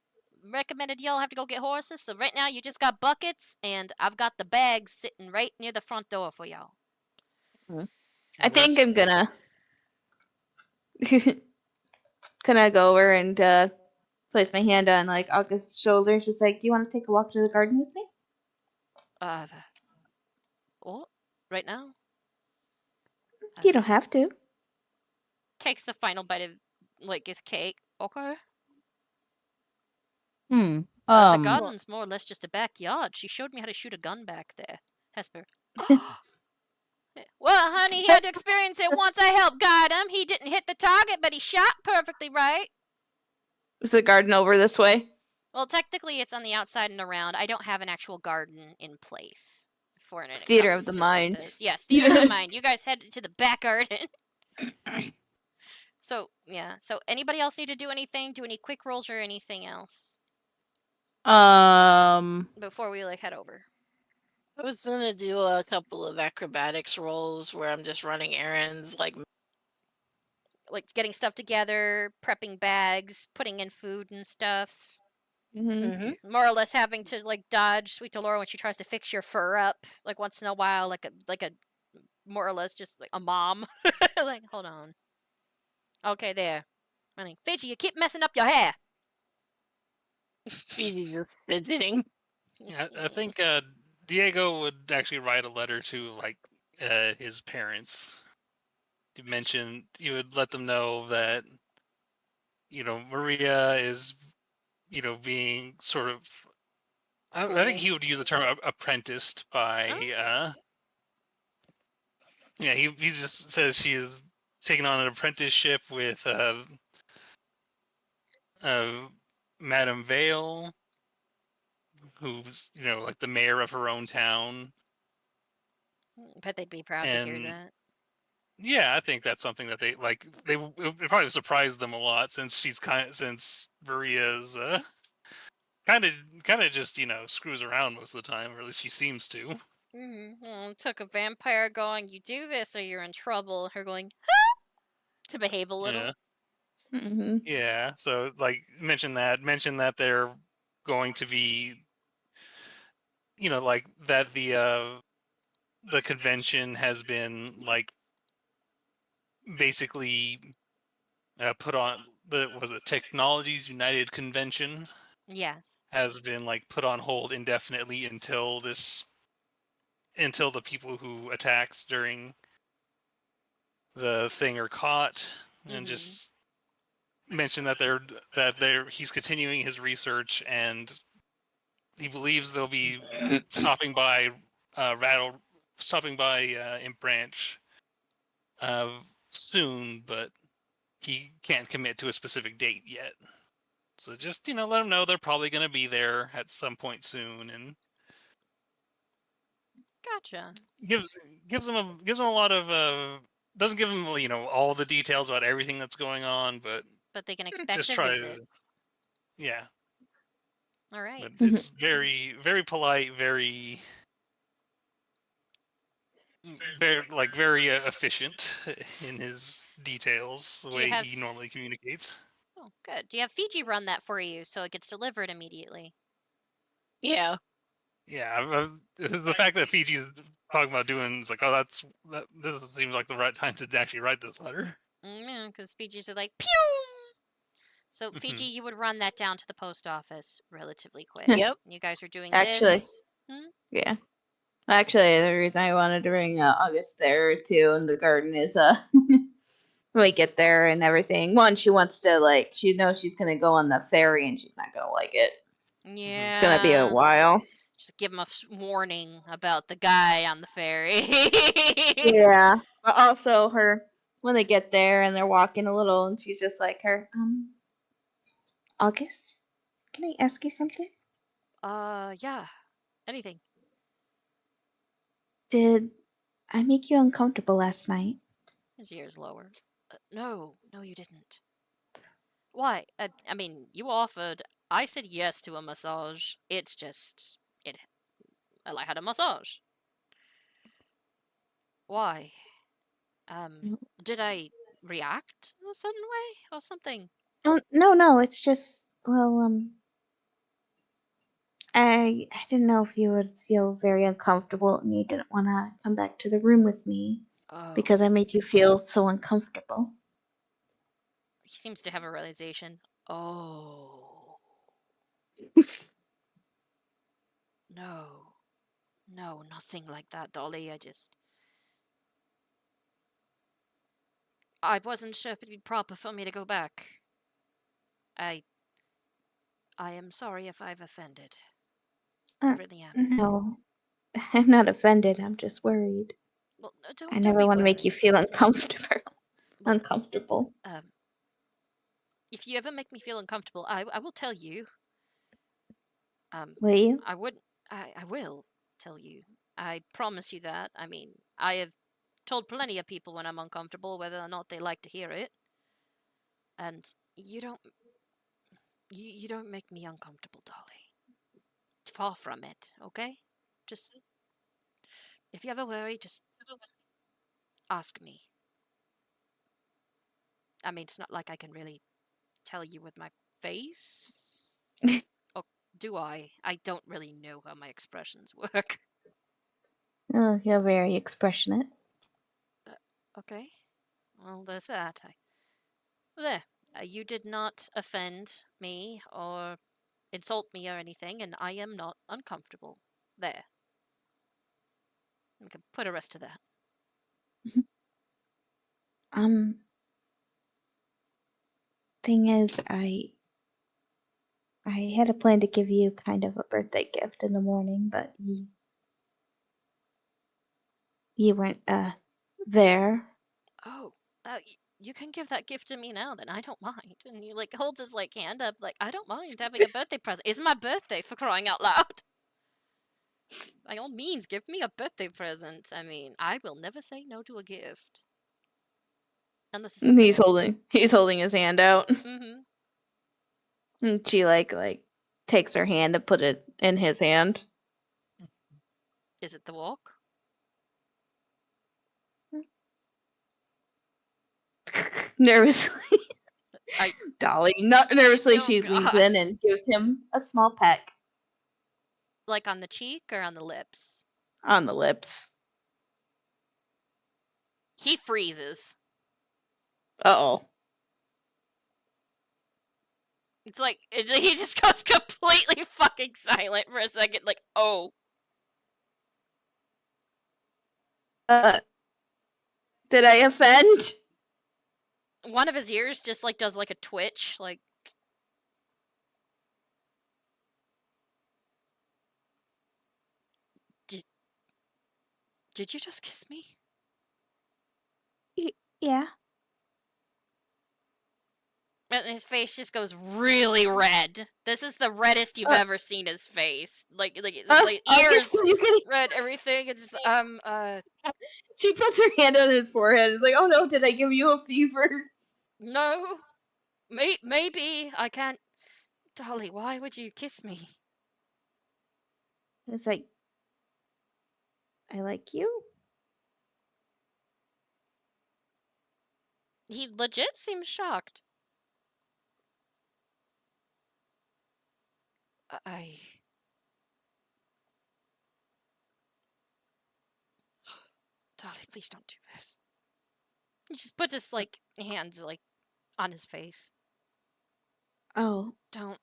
recommended y'all have to go get horses, so right now you just got buckets, and I've got the bags sitting right near the front door for y'all. I think That's- I'm gonna go over and place my hand on like August's shoulder. She's like, "Do you want to take a walk to the garden with me?" Oh, right now? You don't have to. Takes the final bite of, like, his cake. Okay. The garden's more or less just a backyard. She showed me how to shoot a gun back there. Hesper. Well, honey, he had to experience it once. I helped guide him. He didn't hit the target, but he shot perfectly right. Is the garden over this way? Well, technically, it's on the outside and around. I don't have an actual garden in place for it. Theater of the mind. Yes, theater of the mind. You guys head to the back garden. So, yeah. So, anybody else need to do anything? Do any quick rolls or anything else before we like head over? I was gonna do a couple of acrobatics rolls where I'm just running errands, like getting stuff together, prepping bags, putting in food and stuff. More or less having to like dodge Sweet Delora when she tries to fix your fur up, like once in a while, like a more or less just like a mom. Like, hold on. Okay, there. Honey, Fiji, you keep messing up your hair. Fiji just fidgeting. Yeah, I think Diego would actually write a letter to like his parents. You would let them know that Maria is being sort of. I think he would use the term apprenticed by. Yeah, he just says she is taking on an apprenticeship with Madame Vale, who's like the mayor of her own town. Bet they'd be proud to hear that. Yeah, I think that's something that they like. It probably surprised them a lot since since Maria's kind of just screws around most of the time, or at least she seems to. Well, it took a vampire going, "You do this or you're in trouble." Her going to behave a little. Yeah. Yeah. So like mention that they're going to be, like that the convention has been like basically put on was it Technologies United Convention? Yes. Has been like put on hold indefinitely until the people who attacked during the thing are caught, and just mention that he's continuing his research, and he believes they'll be stopping by Imp Branch soon, but he can't commit to a specific date yet. So just let them know they're probably going to be there at some point soon, and Gotcha. gives them a lot of doesn't give them all the details about everything that's going on, but they can expect just a try visit. yeah. All right. But it's very very polite, very efficient in his details, the way he normally communicates. Oh, good. Do you have Fiji run that for you so it gets delivered immediately? Yeah. Yeah, the fact that Fiji is talking about doing is like, oh, this seems like the right time to actually write this letter. Yeah, because Fiji's are like, pew! So, Fiji, you would run that down to the post office relatively quick. Yep. You guys are doing Actually, this. Yeah. Actually, the reason I wanted to bring August there too in the garden is when we get there and everything. One, she wants to she knows she's gonna go on the ferry and she's not gonna like it. Yeah. It's gonna be a while. Just give them a warning about the guy on the ferry. Yeah. But also when they get there and they're walking a little and she's just like August, can I ask you something? Yeah. Anything. Did I make you uncomfortable last night. His ears lower. No, you didn't. Why? I mean, you offered. I said yes to a massage. It's just it. I had a massage. Why? Did I react in a certain way or something? Oh, no, it's just, I didn't know if you would feel very uncomfortable and you didn't want to come back to the room with me because I Oh, made you feel so uncomfortable. he seems to have a realization. Oh, no, nothing like that, Dolly. I wasn't sure if it'd be proper for me to go back. I am sorry if I've offended. I really am. No, I'm not offended. I'm just worried. Well, I don't never be want to make you worried. feel uncomfortable. Well, Uncomfortable. if you ever make me feel uncomfortable, I will tell you. Will you? I will tell you. I promise you that. I mean, I have told plenty of people when I'm uncomfortable, whether or not they like to hear it. And you don't make me uncomfortable, Dolly. It's far from it, okay? Just if you ever worry, just ask me. I mean, it's not like I can really tell you with my face. Oh, do I? I don't really know how my expressions work. Oh, you're very expressionate. Okay. Well, there's that. There. You did not offend me or insult me or anything, and I am not uncomfortable. There. We can put a rest to that. Thing is, I had a plan to give you kind of a birthday gift in the morning, but you weren't there. Oh, you can give that gift to me now. Then I don't mind. And he holds his hand up, I don't mind having a birthday present. It's my birthday, for crying out loud. By all means, give me a birthday present. I mean, I will never say no to a gift. Unless it's something He's holding his hand out. Mm-hmm. And she takes her hand and put it in his hand. Is it the walk? Nervously. Dolly, not nervously, Oh, she leans God. in and gives him a small peck Like on the cheek or on the lips? on the lips. He freezes. Uh-oh. It's he just goes completely fucking silent for a second, oh. Did I offend? One of his ears just does a twitch, Did you just kiss me? Yeah. And his face just goes really red. This is the reddest you've ever seen his face. Ears You can... red, everything. It's just She puts her hand on his forehead. It's like, oh no, did I give you a fever? No. Maybe I can't. Dolly, why would you kiss me? It's like, I like you. He legit seems shocked. Dolly, please don't do this. He just puts his hands on his face. Oh. Don't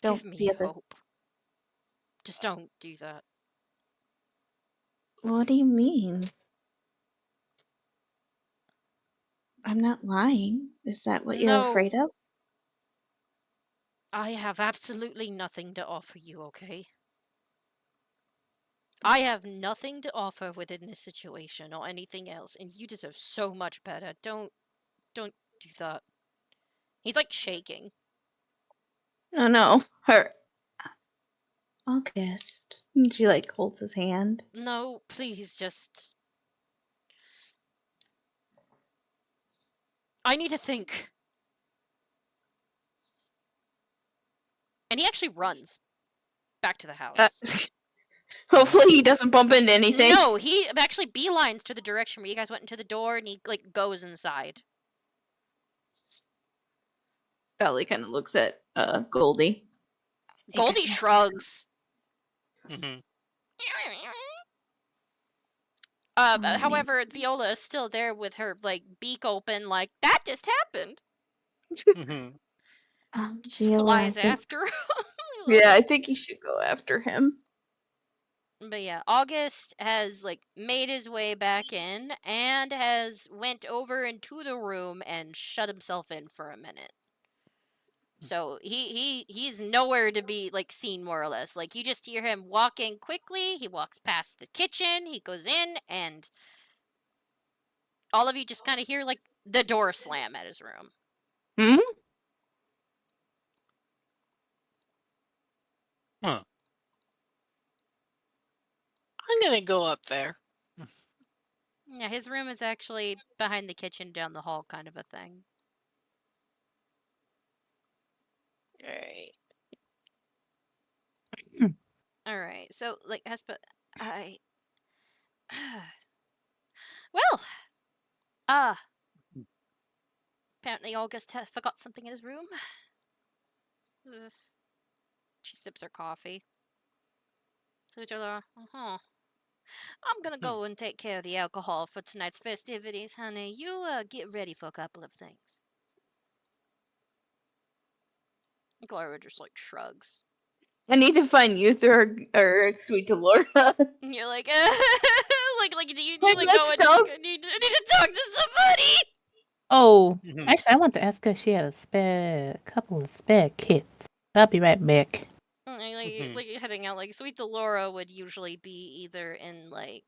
give me hope. Just don't do that. What do you mean? I'm not lying. Is that what you're afraid of? I have absolutely nothing to offer you, okay? I have nothing to offer within this situation or anything else, and you deserve so much better. Don't do that. He's shaking. Oh no. August. And she like holds his hand. No, please, just. I need to think. And he actually runs back to the house. Hopefully he doesn't bump into anything. No, he actually beelines to the direction where you guys went into the door, and he like goes inside. Dolly kind of looks at Goldie. I think I Goldie missed shrugs. Mhm. Maybe. However, Viola is still there with her like beak open, like that just happened. Mhm. Just Viola, I flies think- after. Yeah, I think you should go after him. But yeah, August has like made his way back in and has went over into the room and shut himself in for a minute. So he's nowhere to be like seen, more or less. Like you just hear him walking quickly. He walks past the kitchen. He goes in, and all of you just kind of hear like the door slam at his room. Hmm? Huh. I'm gonna go up there. Yeah, his room is actually behind the kitchen, down the hall, kind of a thing. Alright. All right, so like Hespa, I. Well, apparently August forgot something in his room. Ugh. She sips her coffee. So each other, I'm gonna go and take care of the alcohol for tonight's festivities, honey. You get ready for a couple of things. Gloria just like shrugs. I need to find you through or Sweet Delora. And you're like, like do you Like, like let's go and talk. I need to talk to somebody? Oh, Mhm. actually, I want to ask her if she had a couple of spare kits. I'll be right back. Like heading out, like Sweet Delora would usually be either in like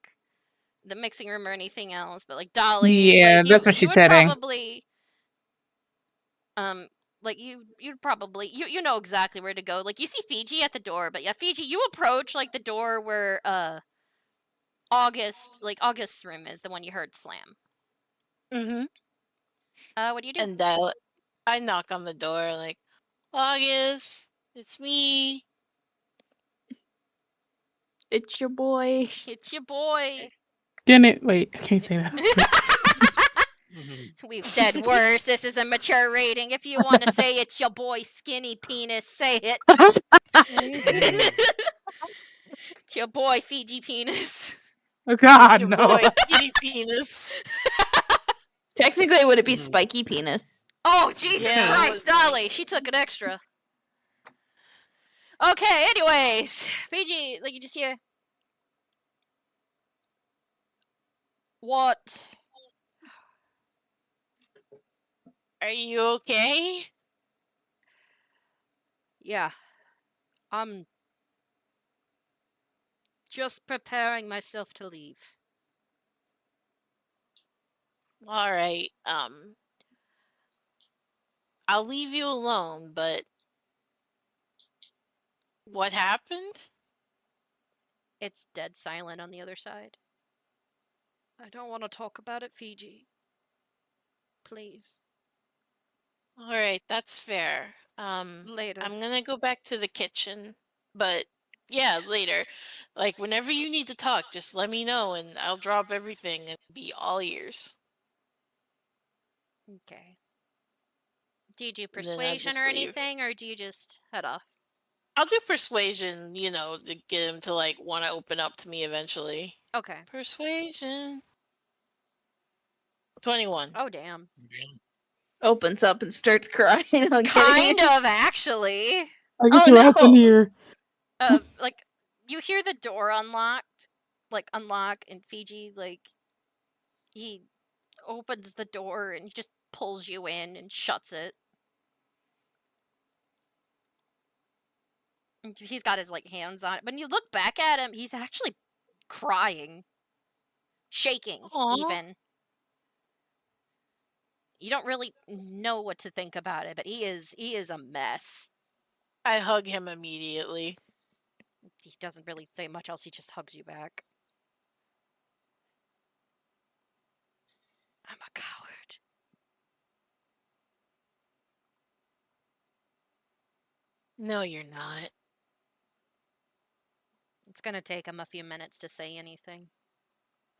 the mixing room or anything else, but like Dolly, Yeah, like that's what you she's would heading. probably like you'd probably you know exactly where to go. Like you see Fiji at the door, but yeah, Fiji, you approach like the door where August's room is, the one you heard slam. Mm-hmm. What do you do? And I knock on the door like, August, it's me. It's your boy. It's your boy. Can it? Wait, I can't say that. Mhm. We've said worse. This is a mature rating. If you want to say it's your boy skinny penis, say it. Mhm. It's your boy Fiji penis. Oh, God, Your no. boy, kitty penis. Technically, would it be Mhm. Spiky Penis? Oh, Jesus Yeah, that Christ, was Dolly. me. She took it extra. Okay, anyways. Fiji, like you just hear. What? Are you okay? Yeah. I'm just preparing myself to leave. All right. I'll leave you alone, but what happened? It's dead silent on the other side. I don't want to talk about it, Fiji. Please. All right, that's fair. Later. I'm gonna go back to the kitchen, but yeah, later. Like whenever you need to talk, just let me know and I'll drop everything and be all ears. Okay. Do you do And then I'll persuasion just or leave. anything, or do you just head off? I'll do persuasion, to get him to like want to open up to me eventually. Okay. Persuasion. 21. Oh, damn. Opens up and starts crying. I'm Kind kidding. of, actually. I get Oh, your ass in no. here. Like, you hear the door unlock, and Fiji, like, he opens the door and he just pulls you in and shuts it. And he's got his, like, hands on it. When you look back at him, he's actually crying. Shaking, Aw. even. You don't really know what to think about it, but he is a mess. I hug him immediately. He doesn't really say much else. He just hugs you back. I'm a coward. No, you're not. It's gonna take him a few minutes to say anything.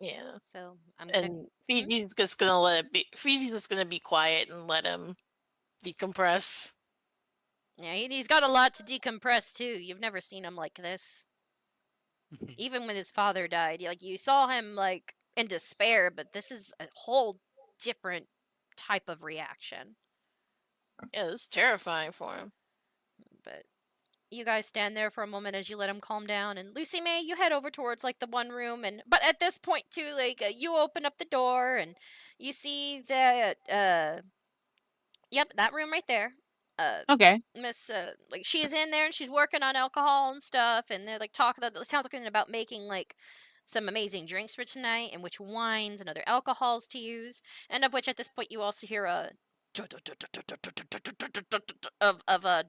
Yeah. So I'm gonna. And Fiji's just gonna let it be. Fiji's just gonna be quiet and let him decompress. Yeah, he's got a lot to decompress too. You've never seen him like this. Even when his father died, like you saw him like in despair, but this is a whole different type of reaction. Yeah, it's terrifying for him. But you guys stand there for a moment as you let him calm down, and Lucy May, you head over towards like the one room, and but at this point too, like you open up the door and you see that yep, that room right there. Okay. Miss like she's in there and she's working on alcohol and stuff, and they're like talking about making like some amazing drinks for tonight and which wines and other alcohols to use, and of which at this point you also hear a of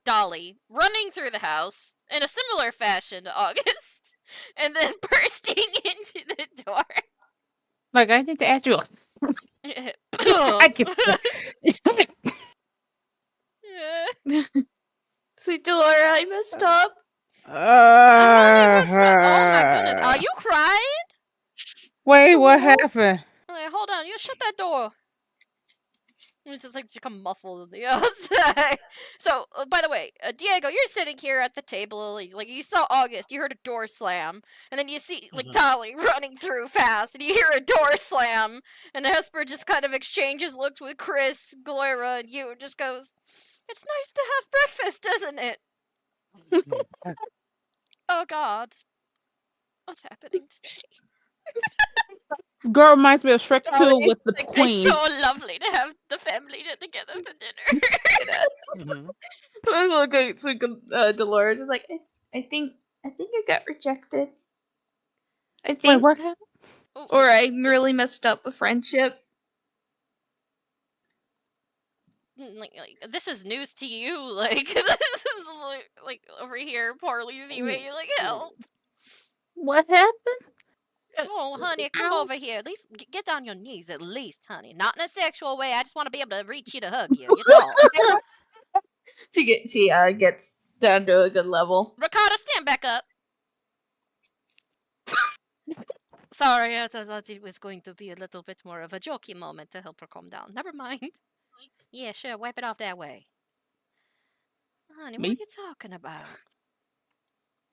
Dolly running through the house in a similar fashion to August, and then bursting into the door. Like, I need to ask you. I can. Sweet Delora, I messed up. Honey, what's wrong? Oh my goodness, are you crying? Wait, what happened? Like, hold on, you shut that door. It's just like become muffled on the outside. So, by the way, Diego, you're sitting here at the table. Like you saw August, you heard a door slam, and then you see like Dolly running through fast, and you hear a door slam, and Hesper just kind of exchanges looks with Chris, Gloira, and you, and just goes, "It's nice to have breakfast, isn't it?" Oh God, what's happening today? Girl reminds me of Shrek 2 Dolly, with the like, queen. It's so lovely to have the family together for dinner. Look at Sweet Delora, just like I think I got rejected. I Wait, think, what happened? or I really messed up a friendship. Like this is news to you. Like this is like over here, poor Lucy May. You're like help. What happened? Oh, honey, come Ow. over here. At least get down your knees, at least, honey. Not in a sexual way. I just want to be able to reach you to hug you. You're tall. She gets down to a good level. Ricardo, stand back up. Sorry, I thought it was going to be a little bit more of a jokey moment to help her calm down. Never mind. Yeah, sure. Wipe it off that way. Honey, what Me? are you talking about?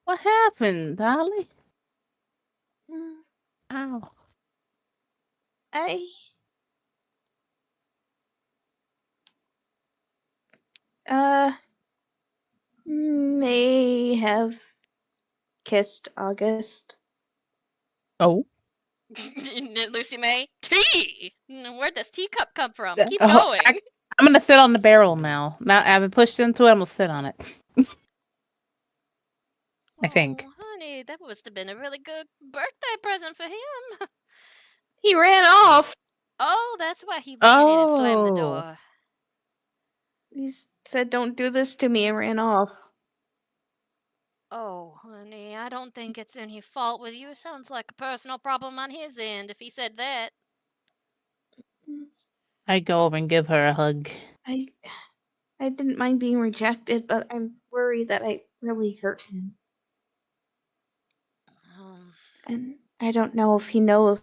What happened, Dolly? Mm, Ow. I may have kissed August. Oh. Lucy May, tea. Where'd this teacup come from? Keep Oh, going. I'm gonna sit on the barrel now. Now I've been pushed into it. I'm gonna sit on it. I think. Oh, honey, that must have been a really good birthday present for him. He ran off. Oh, that's why he ran in and slammed the Oh. door. He said, "Don't do this to me," and ran off. Oh, honey, I don't think it's any fault with you. It sounds like a personal problem on his end if he said that. I go over and give her a hug. I didn't mind being rejected, but I'm worried that I really hurt him. And I don't know if he knows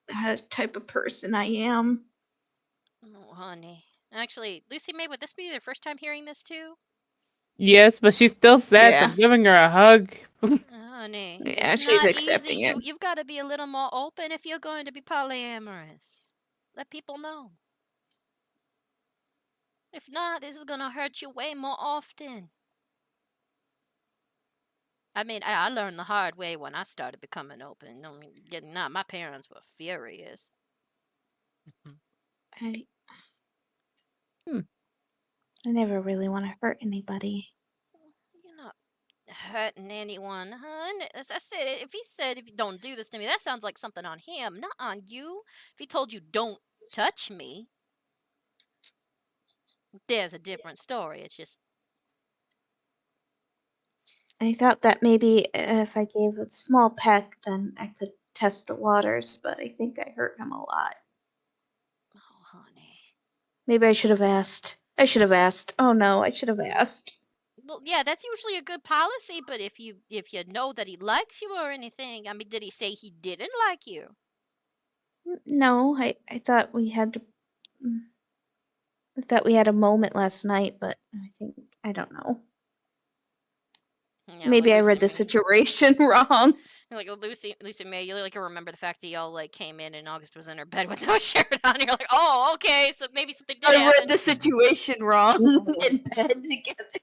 the type of person I am. Oh, honey. Actually, Lucy May, would this be your first time hearing this too? Yes, but she's still sad, so Yeah. I'm giving her a hug. Honey, Yeah, it's she's not accepting easy. it. You've got to be a little more open if you're going to be polyamorous. Let people know. If not, this is going to hurt you way more often. I mean, I learned the hard way when I started becoming open. I mean, getting out, my parents were furious. I never really want to hurt anybody. You're not hurting anyone, hun. As I said, if you don't do this to me, that sounds like something on him, not on you. If he told you don't touch me, there's a different story. It's just I thought that maybe if I gave a small peck, then I could test the waters, but I think I hurt him a lot. Oh, honey. Maybe I should have asked. Oh no, I should have asked. Well, yeah, that's usually a good policy, but if you know that he likes you or anything, I mean, did he say he didn't like you? No, I thought we had to. I thought we had a moment last night, but I don't know. Yeah, Maybe like I Lucy read the May. situation wrong. Like Lucy May, you like remember the fact that y'all like came in and August was in her bed with no shirt on. You're like, oh, okay, so maybe something did I happen. read the situation wrong in bed together.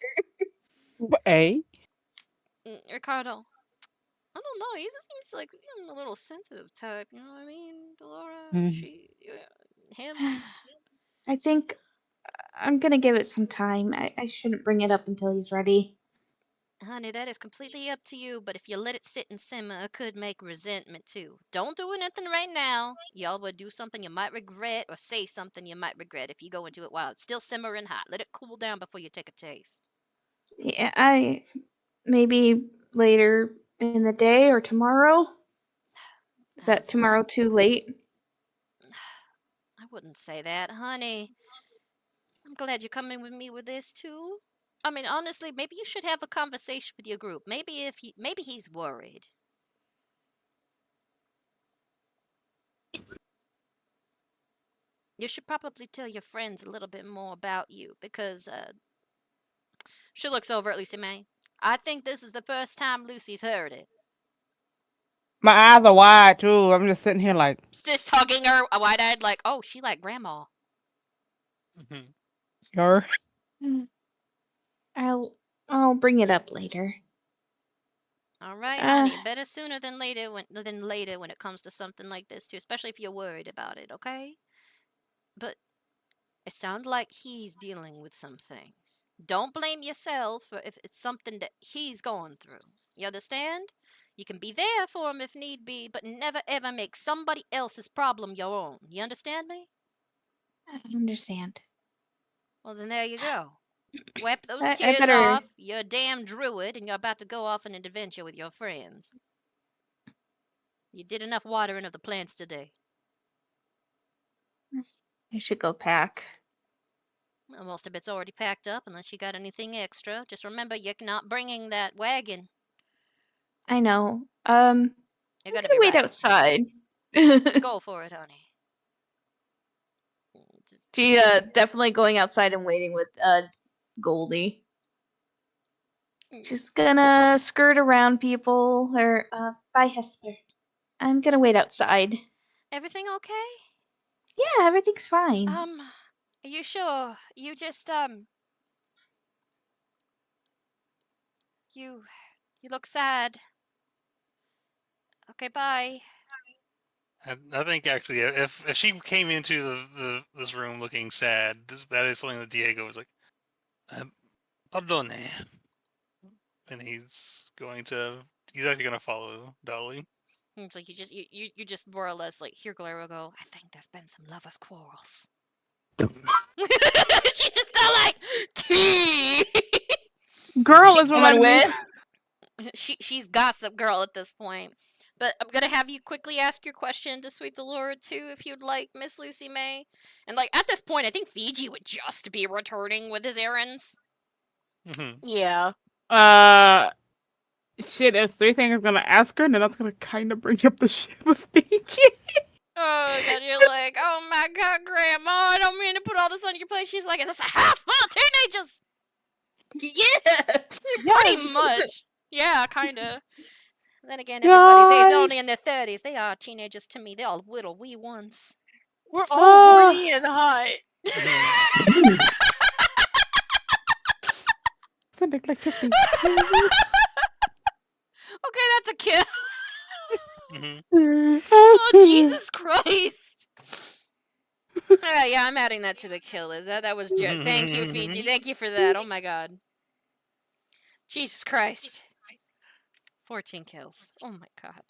Ricardo, I don't know. He just seems like a little sensitive type. You know what I mean, Delora? Him. I think I'm gonna give it some time. I shouldn't bring it up until he's ready. Honey, that is completely up to you, but if you let it sit and simmer, it could make resentment too. Don't do anything right now. Y'all would do something you might regret or say something you might regret if you go into it while it's still simmering hot. Let it cool down before you take a taste. Yeah, maybe later in the day or tomorrow. Is that tomorrow too late? I wouldn't say that, honey. I'm glad you're coming with me with this too. I mean, honestly, maybe you should have a conversation with your group. Maybe he's worried. You should probably tell your friends a little bit more about you because she looks over at Lucy May. I think this is the first time Lucy's heard it. My eyes are wide too. I'm just sitting here like Just hugging her, wide-eyed, like, oh, she like grandma. Sure. I'll bring it up later. All right, honey. Better sooner than later when it comes to something like this too, especially if you're worried about it. Okay. But it sounds like he's dealing with some things. Don't blame yourself if it's something that he's going through. You understand? You can be there for him if need be, but never ever make somebody else's problem your own. You understand me? I understand. Well, then there you go. Wipe those I tears better. off. You're a damn druid, and you're about to go off on an adventure with your friends. You did enough watering of the plants today. I should go pack. Well, most of it's already packed up, unless you got anything extra. Just remember, you're not bringing that wagon. I know. You're I'm gonna gonna be wait right. outside. Go for it, honey. She definitely going outside and waiting with Goldie. She's gonna skirt around people or bye Hesper. I'm gonna wait outside. Everything okay? Yeah, everything's fine. Are you sure? You just you look sad. Okay, bye. I think actually, if she came into this room looking sad, that is something that Diego was like, "Pardone," and he's actually gonna follow Dolly. It's like you just more or less like here, Gloria will go. I think there's been some lovers' quarrels. She's just not like tea. Girl is Coming reminding me. with. She's gossip girl at this point. But I'm gonna have you quickly ask your question to Sweet Delora too, if you'd like, Miss Lucy May. And like at this point, I think Fiji would just be returning with his errands. Yeah. Shit, if 3 things gonna ask her, and then that's gonna kind of bring up the shit with Fiji. Oh god, you're like, oh my god, Grandma, I don't mean to put all this on your plate. She's like, is this a house full of teenagers? Yeah. Pretty much. Yeah, kinda. Then again, everybody's age only in their 30s. They are teenagers to me. They're all little wee ones. We're all horny and hot. Something like 50. Okay, that's a kill. Oh, Jesus Christ. Yeah, I'm adding that to the kill list. That was just. Thank you, Fiji. Thank you for that. Oh my god. Jesus Christ. 14 kills. Oh my god.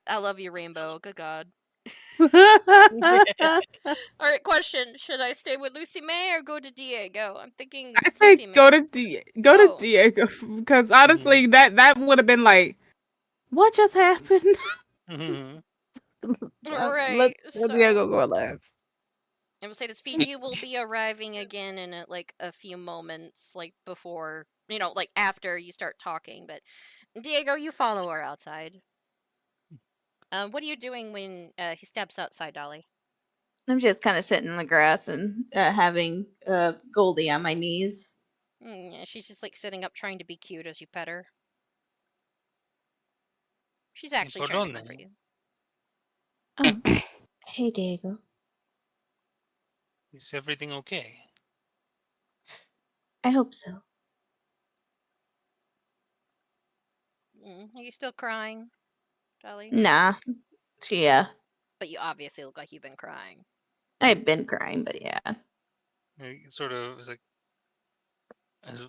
I love you, Rainbow. Good god. All right, question: should I stay with Lucy May or go to Diego? I'm thinking I say Lucy May. go to Oh. Diego because honestly, that would have been like, what just happened? Mm-hmm. Right. Let So Diego go last. I'm gonna say this Fiji will be arriving again in a few moments, like before, like after you start talking. But Diego, you follow her outside. What are you doing when he steps outside, Dolly? I'm just kind of sitting in the grass and having Goldie on my knees. Yeah, she's just like sitting up, trying to be cute as you pet her. She's actually trying to comfort you. Oh, hey, Diego. Is everything okay? I hope so. Are you still crying, Dolly? Nah, yeah. But you obviously look like you've been crying. I've been crying, but yeah. It sort of is like, as,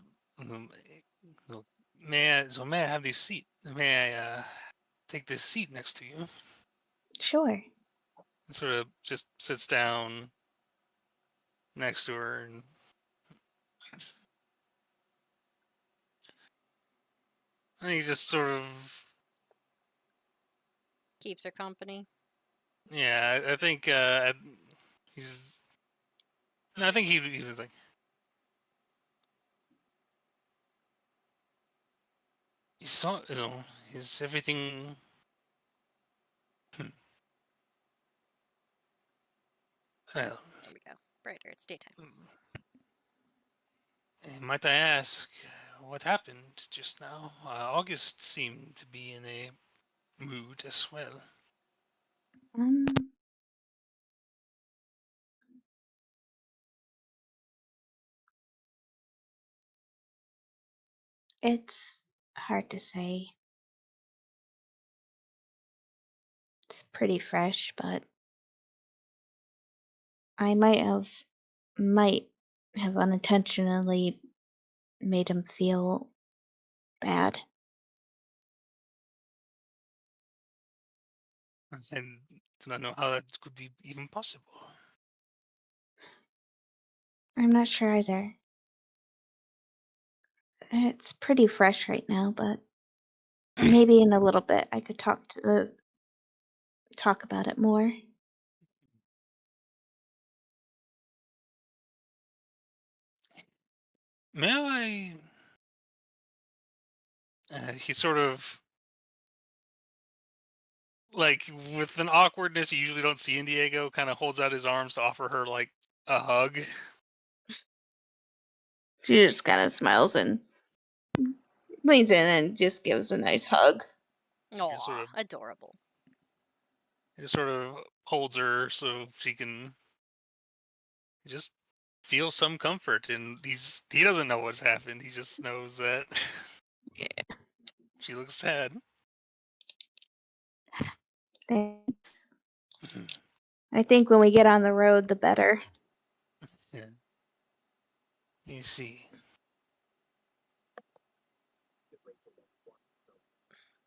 may I have this seat? May I take this seat next to you? Sure. Sort of just sits down next to her and he just sort of, Keeps her company. yeah, I think he's, and I think he was like, so, is everything? Well, There we go. Brighter. It's daytime. might I ask what happened just now? August seemed to be in a mood as well. Um, it's hard to say. It's pretty fresh, but I might have unintentionally made him feel bad. I do not know how that could be even possible. I'm not sure either. It's pretty fresh right now, but maybe in a little bit I could talk about it more. May I? He sort of, like, with an awkwardness you usually don't see in Diego, kind of holds out his arms to offer her like a hug. She just kind of smiles and leans in and just gives a nice hug. Aw, sort of- adorable. He just sort of holds her so she can just feel some comfort, and he doesn't know what's happened. He just knows that she looks sad. Thanks. I think when we get on the road, the better. Yeah. You see.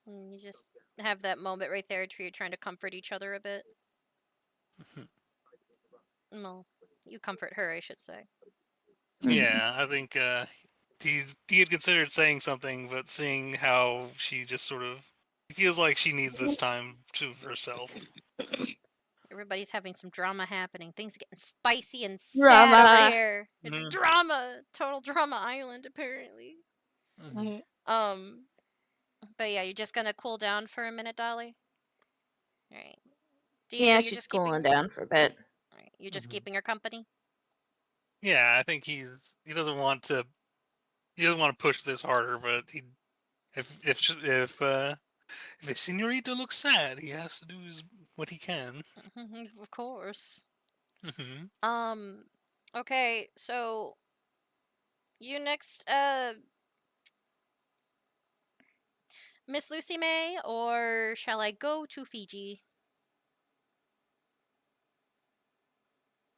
You just have that moment right there where you're trying to comfort each other a bit. Well, you comfort her, I should say. Yeah, I think he had considered saying something, but seeing how she just sort of, he feels like she needs this time to herself. Everybody's having some drama happening. Things are getting spicy and sad Drama. over here. It's Mhm. drama. Total drama island, apparently. But yeah, you're just gonna cool down for a minute, Dolly? Alright. Diego, Yeah, you're she's just keeping cooling down for a bit. Alright, you're just keeping her company? Yeah, I think he doesn't want to push this harder, but if a senorita looks sad, he has to do what he can. Of course. Mm-hmm. Okay, so you next, Miss Lucy May, or shall I go to Fiji?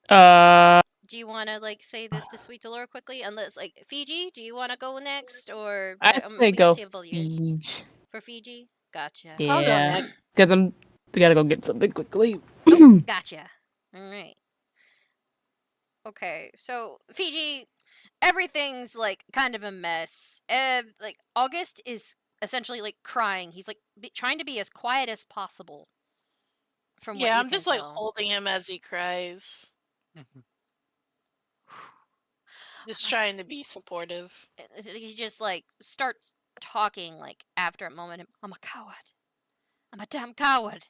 Do you want to like say this to Sweet Delora quickly? Unless like Fiji, do you want to go next, or I we say can go see both of you Fiji. for Fiji? Gotcha. I'll go Yeah, next. because We gotta go get something quickly. Oh, gotcha. All right. Okay, so Fiji, everything's like kind of a mess. Like August is essentially like crying. He's like trying to be as quiet as possible. From what Yeah, you I'm can just like tell. holding him as he cries. Mhm. Just trying to be supportive. He just like starts talking like after a moment. I'm a coward. I'm a damn coward.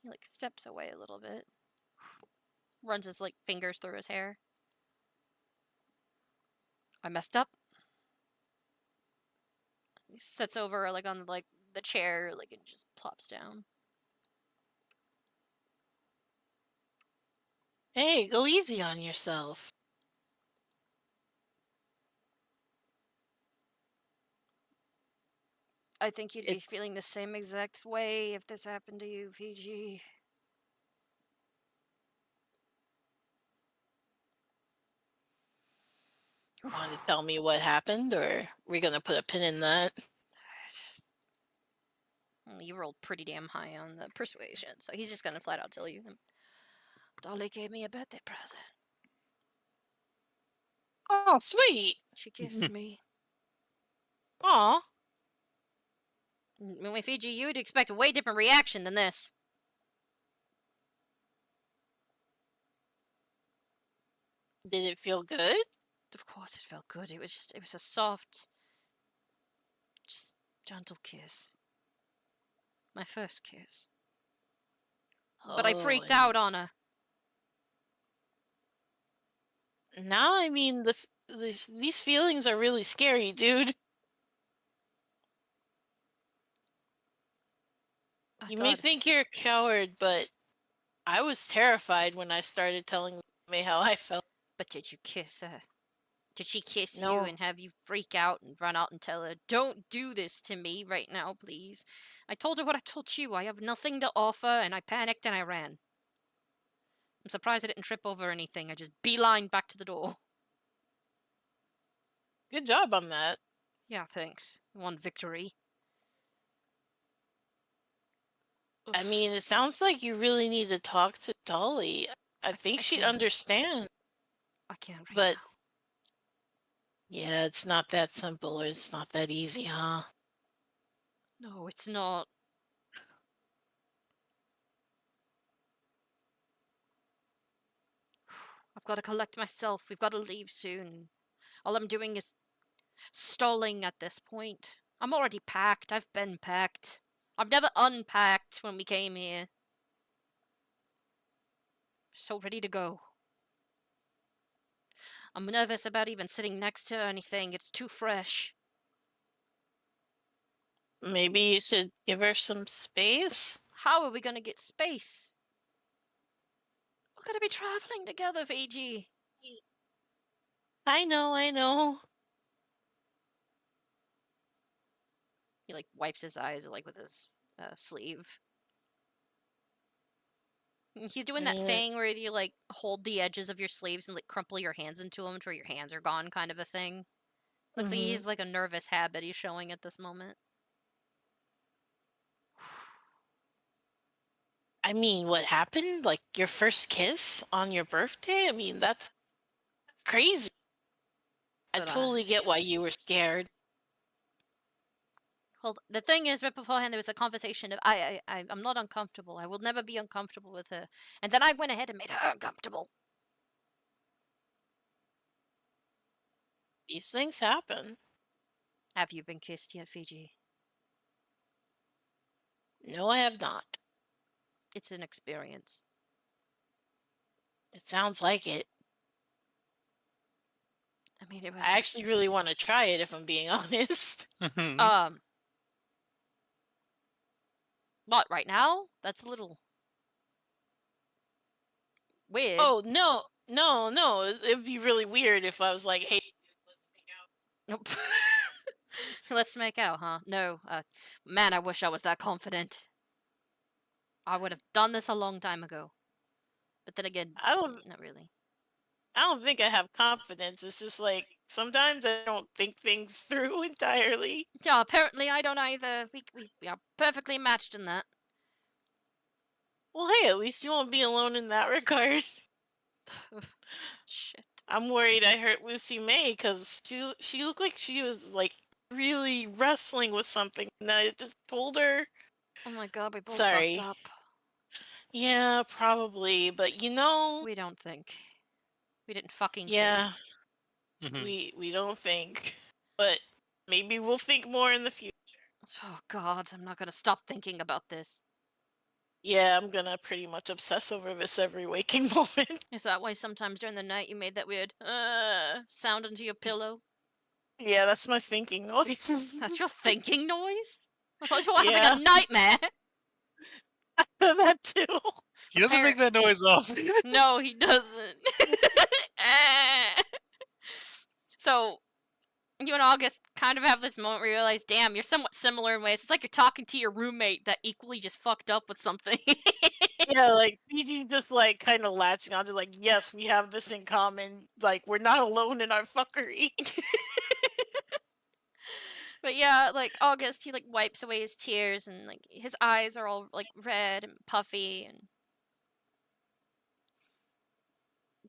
He like steps away a little bit. Runs his like fingers through his hair. I messed up. He sits over like on like the chair like and just plops down. Hey, go easy on yourself. I think you'd be It- feeling the same exact way if this happened to you, Fiji. Want to tell me what happened, or we're gonna put a pin in that? Well, you rolled pretty damn high on the persuasion, so he's just gonna flat out tell you. Dolly gave me a birthday present. Oh, sweet. She kissed me. Aw. When we Fiji, you would expect a way different reaction than this. Did it feel good? Of course, it felt good. It was a soft, just gentle kiss. My first kiss. But I freaked out on her. Now, I mean, these feelings are really scary, dude. You may think you're a coward, but I was terrified when I started telling me how I felt. But did you kiss her? Did she kiss you No. and have you freak out and run out and tell her, don't do this to me right now, please? I told her what I told you. I have nothing to offer, and I panicked and I ran. I'm surprised I didn't trip over anything. I just beelined back to the door. Good job on that. Yeah, thanks. One victory. I mean, it sounds like you really need to talk to Dolly. I think she'd can't. understand. I can't right But now. yeah, it's not that simple, or it's not that easy, huh? No, it's not. I've got to collect myself. We've got to leave soon. All I'm doing is stalling at this point. I'm already packed. I've been packed. I've never unpacked when we came here. So ready to go. I'm nervous about even sitting next to her or anything. It's too fresh. Maybe you should give her some space? How are we gonna get space? We're gonna be traveling together, Fiji. I know. He like wipes his eyes like with his sleeve. He's doing that thing where you like hold the edges of your sleeves and like crumple your hands into them until your hands are gone, kind of a thing. Looks like he's like a nervous habit he's showing at this moment. I mean, what happened? Like your first kiss on your birthday? I mean, that's crazy. I But, totally get why you were scared. Well, the thing is, right beforehand, there was a conversation of I'm not uncomfortable. I will never be uncomfortable with her. And then I went ahead and made her uncomfortable. These things happen. Have you been kissed yet, Fiji? No, I have not. It's an experience. It sounds like it. I mean, it was. I actually really want to try it, if I'm being honest. Not right now. That's a little weird. Oh no! It'd be really weird if I was like, "Hey, let's make out." Nope. Let's make out, huh? No. Man, I wish I was that confident. I would have done this a long time ago. But then again, not really. I don't think I have confidence. It's just like sometimes I don't think things through entirely. Yeah, apparently I don't either. We are perfectly matched in that. Well, hey, at least you won't be alone in that regard. Shit. I'm worried I hurt Lucy May because she looked like she was like really wrestling with something, and I just told her. Oh my god, we both Sorry. fucked up. Yeah, probably, but you know, We don't think. We didn't fucking yeah, Mhm. we don't think, but maybe we'll think more in the future. think. Oh god, I'm not gonna stop thinking about this. Yeah, I'm gonna pretty much obsess over this every waking moment. Is that why sometimes during the night you made that weird sound into your pillow? Yeah, that's my thinking noise. That's your thinking noise? I thought you were having Yeah. a nightmare. That too. He doesn't make that noise often. No, he doesn't. So, you and August kind of have this moment where you realize, damn, you're somewhat similar in ways. It's like you're talking to your roommate that equally just fucked up with something. Yeah, like Fiji just like kind of latching onto like, yes, we have this in common. Like we're not alone in our fuckery. But yeah, like August, he like wipes away his tears and like his eyes are all like red and puffy and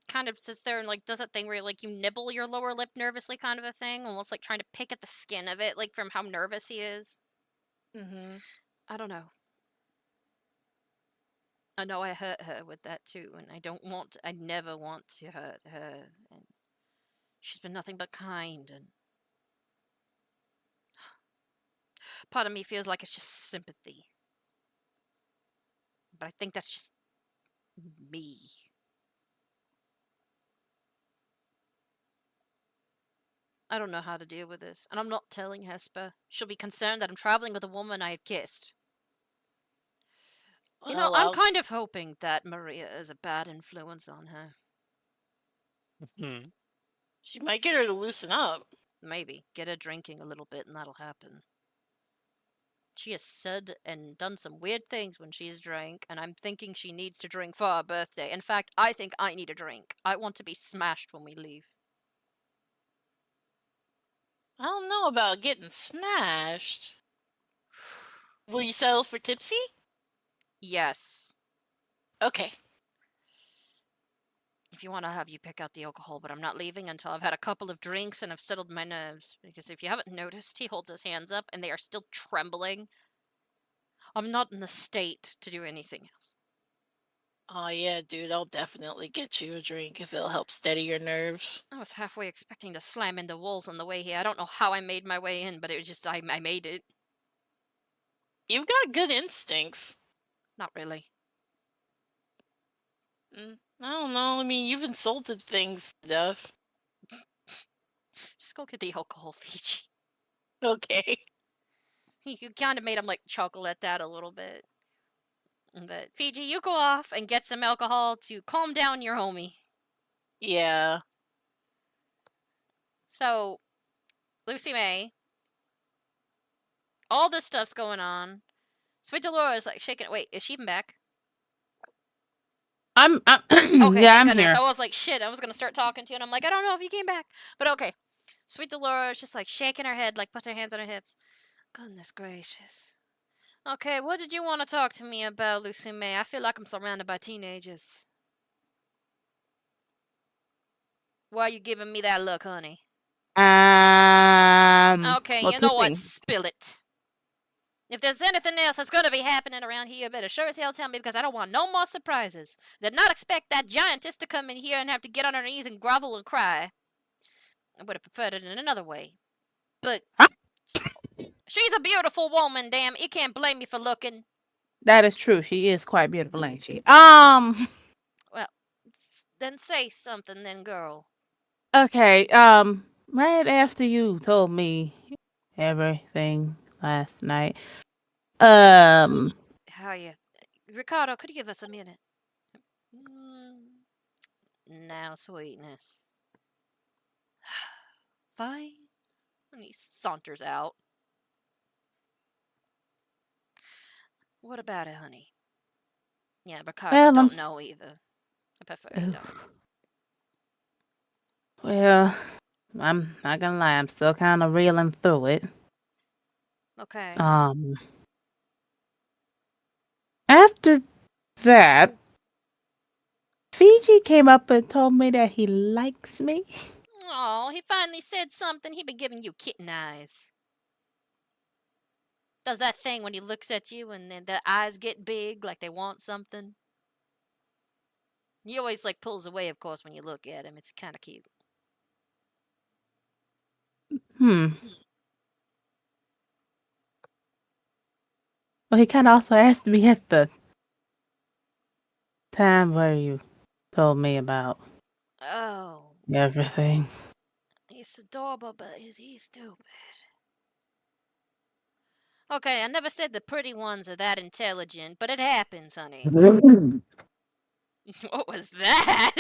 kind of sits there and like does that thing where like you nibble your lower lip nervously, kind of a thing, almost like trying to pick at the skin of it, like from how nervous he is. Mm-hmm. I don't know. I know I hurt her with that too, and I never want to hurt her. And she's been nothing but kind, and part of me feels like it's just sympathy. But I think that's just me. I don't know how to deal with this, and I'm not telling Hesper. She'll be concerned that I'm traveling with a woman I have kissed. You know, I'm kind of hoping that Maria is a bad influence on her. Hmm. She might get her to loosen up. Maybe. Get her drinking a little bit and that'll happen. She has said and done some weird things when she's drank, and I'm thinking she needs to drink for our birthday. In fact, I think I need a drink. I want to be smashed when we leave. I don't know about getting smashed. Will you settle for tipsy? Yes. Okay. If you want, I'll have you pick out the alcohol, but I'm not leaving until I've had a couple of drinks and I've settled my nerves. Because if you haven't noticed, he holds his hands up and they are still trembling. I'm not in the state to do anything else. Oh yeah, dude, I'll definitely get you a drink if it'll help steady your nerves. I was halfway expecting to slam into walls on the way here. I don't know how I made my way in, but it was just, I made it. You've got good instincts. Not really. I don't know. I mean, you've insulted things to death. Just go get the alcohol, Fiji. Okay. You kind of made him, like, chuckle at that a little bit. But, Fiji, you go off and get some alcohol to calm down your homie. Yeah. So, Lucy May, all this stuff's going on. Sweet Dolores, like, shaking it. Wait, is she even back? I'm Okay, yeah, thank I'm goodness. here. I was like, shit, I was gonna start talking to you, and I'm like, I don't know if you came back. But okay. Sweet Dolores just like shaking her head, like puts her hands on her hips. Goodness gracious. Okay, what did you want to talk to me about, Lucy May? I feel like I'm surrounded by teenagers. Why are you giving me that look, honey? Okay, well, you two know what? things. Spill it. If there's anything else that's gonna be happening around here, you better sure as hell tell me because I don't want no more surprises. Did not expect that giantess to come in here and have to get on her knees and grovel and cry. I would have preferred it in another way. But Huh? she's a beautiful woman, damn. You can't blame me for looking. That is true. She is quite beautiful, ain't she? Well, then say something then, girl. Okay. Right after you told me everything last night, How you... Ricardo, could you give us a minute? Now, sweetness. Fine. And he saunters out. What about it, honey? Yeah, Ricardo, well, don't know either. I prefer you don't. Well, I'm not gonna lie. I'm still kind of reeling through it. Okay. After that Fiji came up and told me that he likes me. Oh, he finally said something. He been giving you kitten eyes. Does that thing when he looks at you and then the eyes get big like they want something. He always like pulls away, of course, when you look at him. It's kind of cute. But he kind of also asked me at the time where you told me about Oh, everything. he's adorable, but he's stupid. Okay, I never said the pretty ones are that intelligent, but it happens, honey. What was that?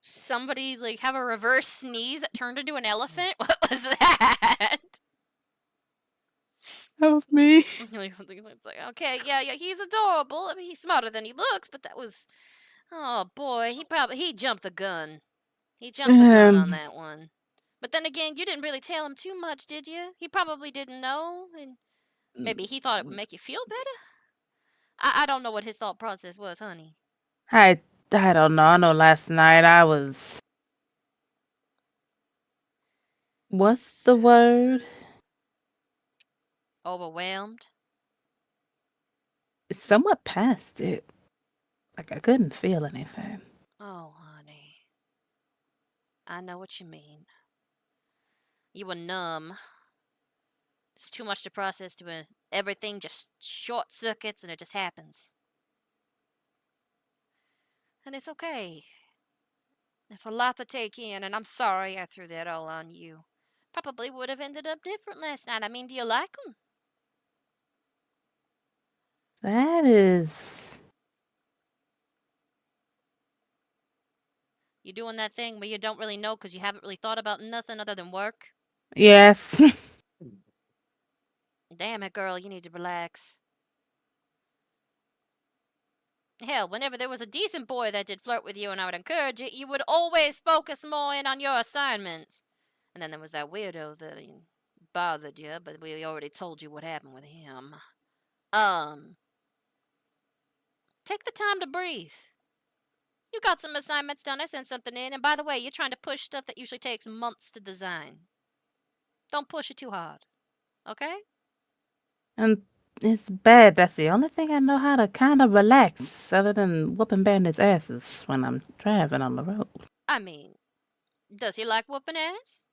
Somebody like have a reverse sneeze that turned into an elephant? What was that? That was me. It's like, okay, yeah, he's adorable. I mean, he's smarter than he looks, but that was, oh boy, he jumped the gun. He jumped the gun on that one. But then again, you didn't really tell him too much, did you? He probably didn't know, and maybe he thought it would make you feel better. I don't know what his thought process was, honey. I don't know. I know last night I was. What's the word? Overwhelmed? It's somewhat past it. Like I couldn't feel anything. Oh, honey. I know what you mean. You were numb. It's too much to process everything just short circuits and it just happens. And it's okay. It's a lot to take in, and I'm sorry I threw that all on you. Probably would have ended up different last night. I mean, do you like him? That is. You doing that thing where you don't really know because you haven't really thought about nothing other than work? Yes. Damn it, girl, you need to relax. Hell, whenever there was a decent boy that did flirt with you and I would encourage it, you would always focus more in on your assignments. And then there was that weirdo that bothered you, but we already told you what happened with him. Take the time to breathe. You got some assignments done. I sent something in. And by the way, you're trying to push stuff that usually takes months to design. Don't push it too hard. Okay? And it's bad. That's the only thing I know how to kind of relax, other than whooping bandits' asses when I'm driving on the road. I mean, does he like whooping ass?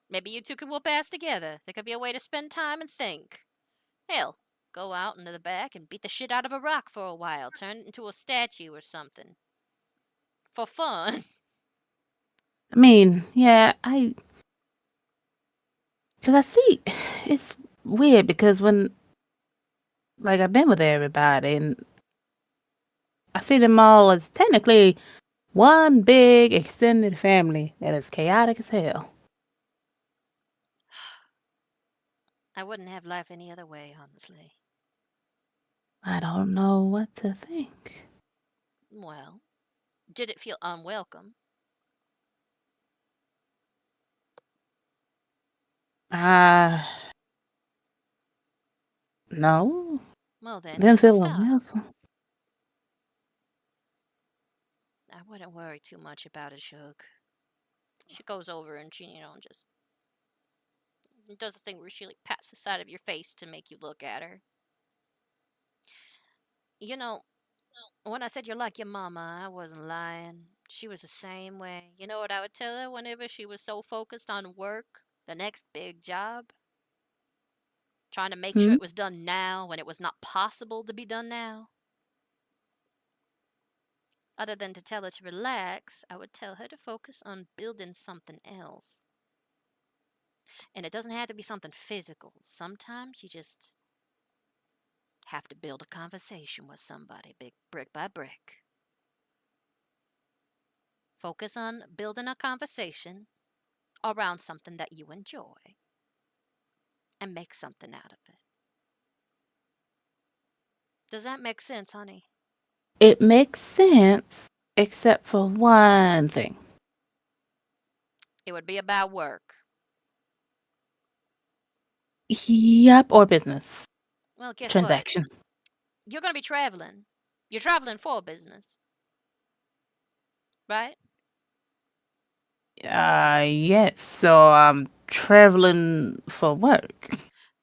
Maybe you two could whoop ass together. There could be a way to spend time and think. Hell, go out into the back and beat the shit out of a rock for a while. Turn it into a statue or something. For fun. I mean, yeah, because I see, it's weird because when, like, I've been with everybody and I see them all as technically one big extended family that is chaotic as hell. I wouldn't have life any other way, honestly. I don't know what to think. Well, did it feel unwelcome? No. Well then, Didn't feel stop. unwelcome. I wouldn't worry too much about it, Shug. She goes over and she, just does the thing where she like pats the side of your face to make you look at her. You know, when I said you're like your mama, I wasn't lying. She was the same way. You know what I would tell her whenever she was so focused on work, the next big job? Trying to make sure it was done now when it was not possible to be done now? Other than to tell her to relax, I would tell her to focus on building something else. And it doesn't have to be something physical. Sometimes you just have to build a conversation with somebody, brick by brick. Focus on building a conversation around something that you enjoy and make something out of it. Does that make sense, honey? It makes sense, except for one thing. It would be about work. Yep, or business. Well, guess what? transaction. You're gonna be traveling. You're traveling for business, right? Yes. So I'm traveling for work.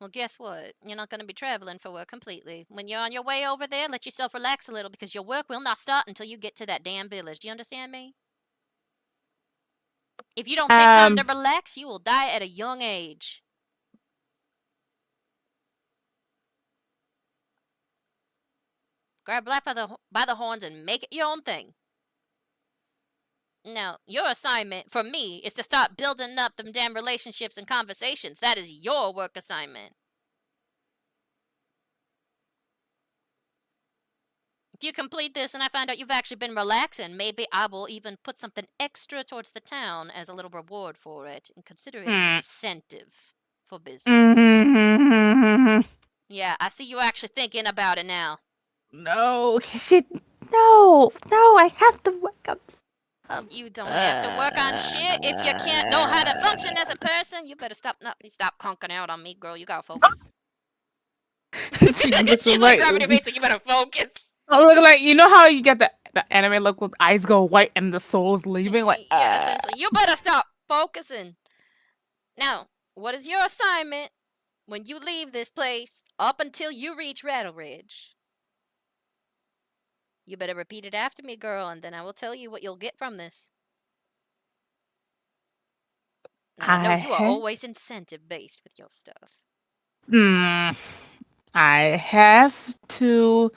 Well, guess what? You're not gonna be traveling for work completely. When you're on your way over there, let yourself relax a little because your work will not start until you get to that damn village. Do you understand me? If you don't take time to relax, you will die at a young age. Grab life by the horns and make it your own thing. Now, your assignment for me is to start building up them damn relationships and conversations. That is your work assignment. If you complete this and I find out you've actually been relaxing, maybe I will even put something extra towards the town as a little reward for it and consider it an incentive for business. Yeah, I see you actually thinking about it now. No, shit. No, I have to work up. You don't have to work on shit if you can't know how to function as a person. You better stop conking out on me, girl. You gotta focus. She's like grabbing your face like you better focus. Oh, look, like, you know how you get the anime look with eyes go white and the soul's leaving? Like, yeah, essentially. You better stop focusing. Now, what is your assignment when you leave this place up until you reach Rattle Ridge? You better repeat it after me, girl, and then I will tell you what you'll get from this. Now, I know you are always incentive-based with your stuff. I have to...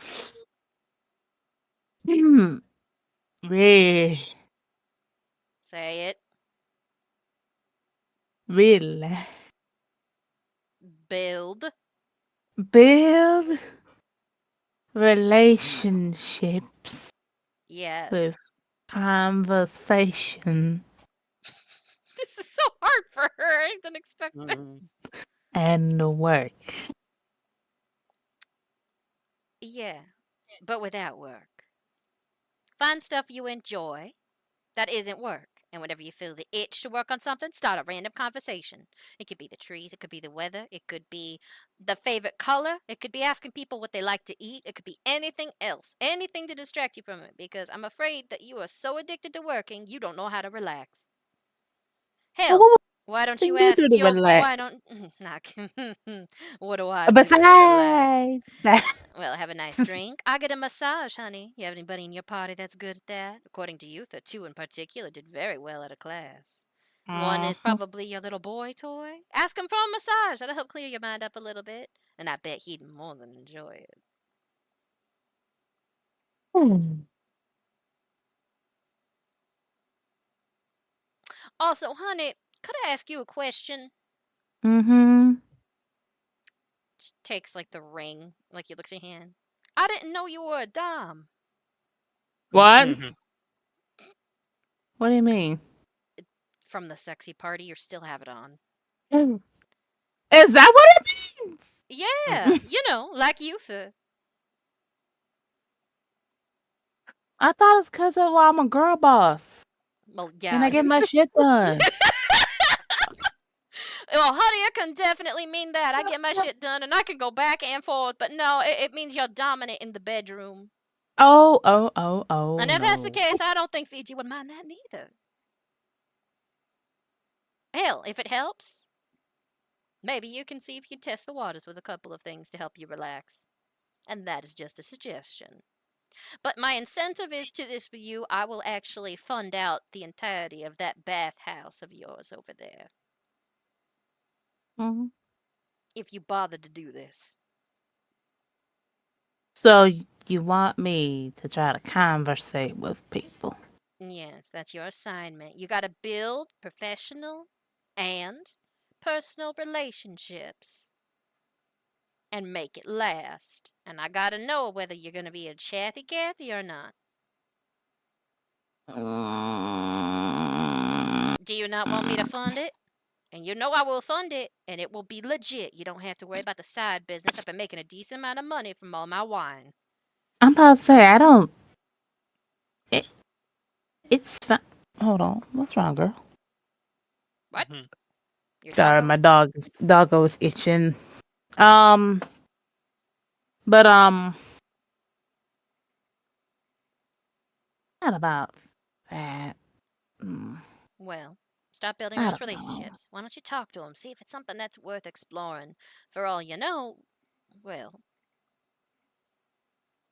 Say it. Build relationships. Yes. With conversation. This is so hard for her. I didn't expect this. And work. Yeah, but without work. Find stuff you enjoy that isn't work. And whenever you feel the itch to work on something, start a random conversation. It could be the trees, it could be the weather, it could be the favorite color, it could be asking people what they like to eat, it could be anything else, anything to distract you from it, because I'm afraid that you are so addicted to working, you don't know how to relax. Hell, why don't you ask your why don't what do I do to relax? Well, have a nice drink. I get a massage, honey. You have anybody in your party that's good at that? According to you, the two in particular did very well at a class. One is probably your little boy toy. Ask him for a massage. That'll help clear your mind up a little bit. And I bet he'd more than enjoy it. Also, honey, could I ask you a question? She takes like the ring, like he looks at your hand. I didn't know you were a dom. What? What do you mean? From the sexy party, you still have it on. Is that what it means? Yeah, you know, like Uther. I thought it's because of I'm a girl boss. Well, yeah. And I get my shit done. Well, honey, it can definitely mean that. I get my shit done and I can go back and forth, but no, it means you're dominant in the bedroom. Oh. And if that's the case, I don't think Fiji would mind that neither. Hell, if it helps, maybe you can see if you test the waters with a couple of things to help you relax. And that is just a suggestion. But my incentive is to this with you. I will actually fund out the entirety of that bathhouse of yours over there. If you bother to do this. So you want me to try to conversate with people? Yes, that's your assignment. You gotta build professional and personal relationships. And make it last. And I gotta know whether you're gonna be a chatty Cathy or not. Do you not want me to fund it? And you know I will fund it, and it will be legit. You don't have to worry about the side business. I've been making a decent amount of money from all my wine. I'm about to say, I don't... It's fine. Hold on. What's wrong, girl? What? Sorry, my doggo is itching. But not about that. Mm, Well, stop building I those don't know. relationships. Why don't you talk to him? See if it's something that's worth exploring. For all you know, well,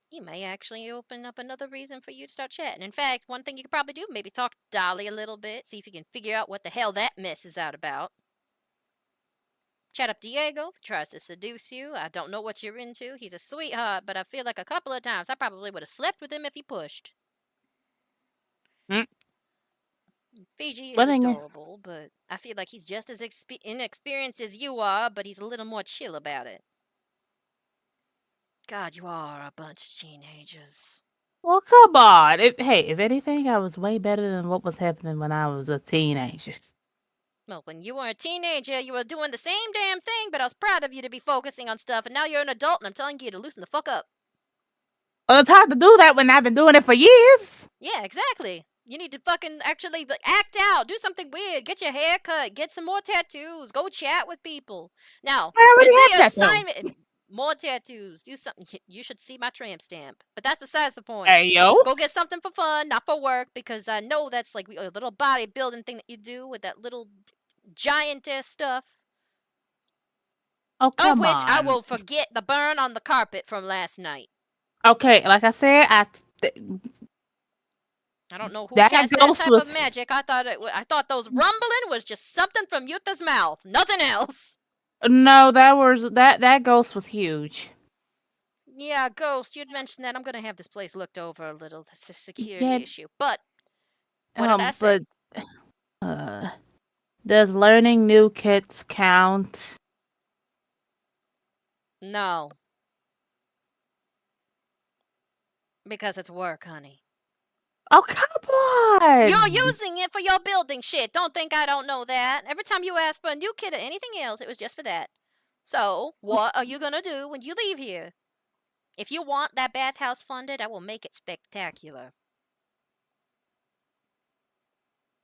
he may actually open up another reason for you to start chatting. In fact, one thing you could probably do, maybe talk to Dolly a little bit, see if you can figure out what the hell that mess is out about. Chat up Diego if he tries to seduce you. I don't know what you're into. He's a sweetheart, but I feel like a couple of times I probably would have slept with him if he pushed. Mm. Fiji is But then, adorable, but I feel like he's just as inexperienced as you are, but he's a little more chill about it. God, you are a bunch of teenagers. well, come on. If anything, I was way better than what was happening when I was a teenager. Well, when you were a teenager, you were doing the same damn thing, but I was proud of you to be focusing on stuff, and now you're an adult, and I'm telling you to loosen the fuck up. Well, it's hard to do that when I've been doing it for years. Yeah, exactly. You need to fucking actually act out, do something weird, get your hair cut, get some more tattoos, go chat with people. Now, I already is the have tattoo. assignment more tattoos? Do something. You should see my tramp stamp, but that's besides the point. Hey, yo. Go get something for fun, not for work, because I know that's like a little bodybuilding thing that you do with that little giantess stuff. Oh, Of come which I on. will forget the burn on the carpet from last night. Okay, like I said, I don't know who That cast that ghost type was- of magic. I thought those rumbling was just something from Yuta's mouth, nothing else. no, that ghost was huge. Yeah, Ghost, you'd mentioned that. I'm gonna have this place looked over a little. That's a security Yeah. issue. But what did I say? But does learning new kits count? No. Because it's work, honey. Oh, come on! You're using it for your building shit. Don't think I don't know that. Every time you ask for a new kit or anything else, it was just for that. So, what are you gonna do when you leave here? If you want that bathhouse funded, I will make it spectacular.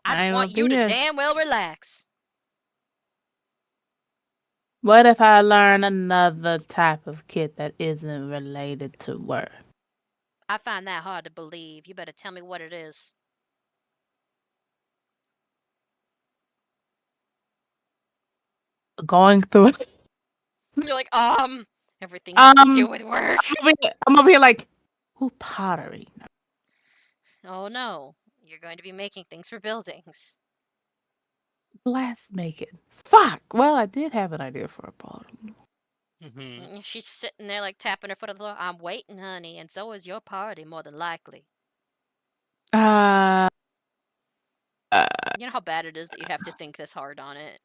I just I want will you be to a- damn well relax. What if I learn another type of kit that isn't related to work? I find that hard to believe. You better tell me what it is. Going through it. You're like, everything has to do with work. I'm over here like, ooh, pottery. Oh no, you're going to be making things for buildings. Glass making. Fuck. Well, I did have an idea for a bottle. She's sitting there like tapping her foot on the floor. I'm waiting, honey, and so is your party, more than likely. Uh, You know how bad it is that you have to think this hard on it.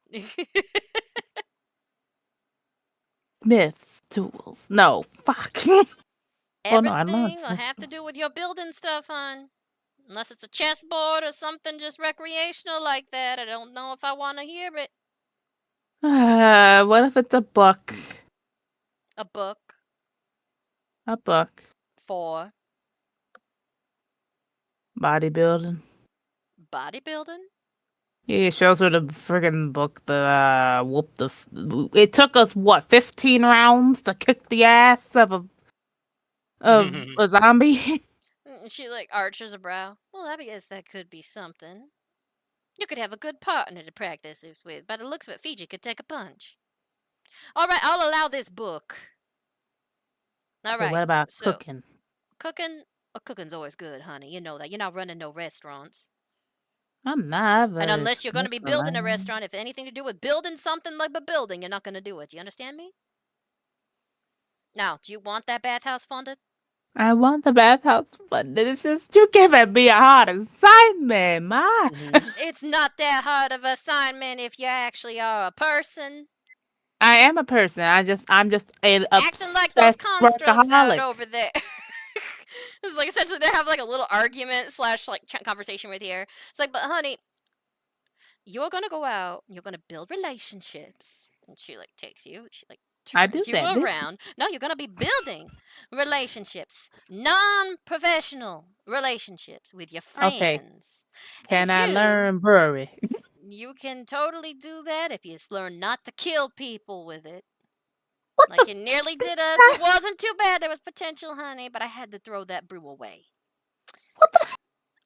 Smith's tools. No, fuck. Well, no, I learned Everything will Smith's have to do with your building stuff, hon. Unless it's a chessboard or something just recreational like that. I don't know if I want to hear it. What if it's a book? A book A book. for Bodybuilding. bodybuilding? Yeah, it shows her the friggin' book that whooped the. It took us what 15 rounds to kick the ass of a zombie. She like arches a brow. Well, I guess that could be something. You could have a good partner to practice this with. By the looks of it, Fiji could take a punch. All right, I'll allow this book. All Okay, right. what about so, cooking? Cooking? Oh, cooking's always good, honey. You know that. You're not running no restaurants. I'm not. But And unless it's you're going to be good to building a learn. restaurant, if anything to do with building something like a building, you're not going to do it. Do you understand me? Now, do you want that bathhouse funded? I want the bathhouse funded. It's just you giving me a hard assignment, ma. It's not that hard of an assignment if you actually are a person. I am a person. I'm just an Acting like those obsessed constructs out workaholic. over there. It's like essentially they have like a little argument slash like conversation with you. It's like, but honey, you're gonna go out, you're gonna build relationships, and she like takes you, she like I do turns you that. around. No, you're gonna be building relationships, non-professional relationships with your friends. Okay. Can And I you- learn brewery? You can totally do that if you learn not to kill people with it. Like you nearly did us. It wasn't too bad. There was potential, honey, but I had to throw that brew away.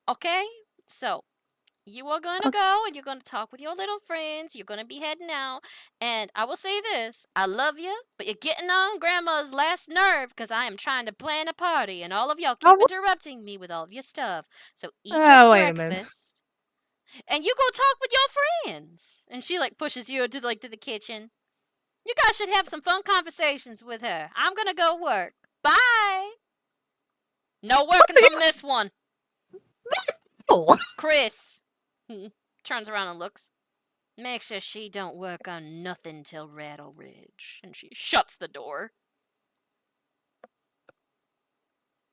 Okay? So, you are gonna go and you're gonna talk with your little friends. You're gonna be heading out. And I will say this I love you, but you're getting on Grandma's last nerve because I am trying to plan a party and all of y'all keep interrupting me with all of your stuff. So, eat your wait a minute. breakfast and you go talk with your friends. And she like pushes you to to the kitchen. You guys should have some fun conversations with her. I'm gonna go work. Bye. No working from this one. Oh. Chris turns around and looks. Make sure she don't work on nothing till Rattle Ridge. And she shuts the door.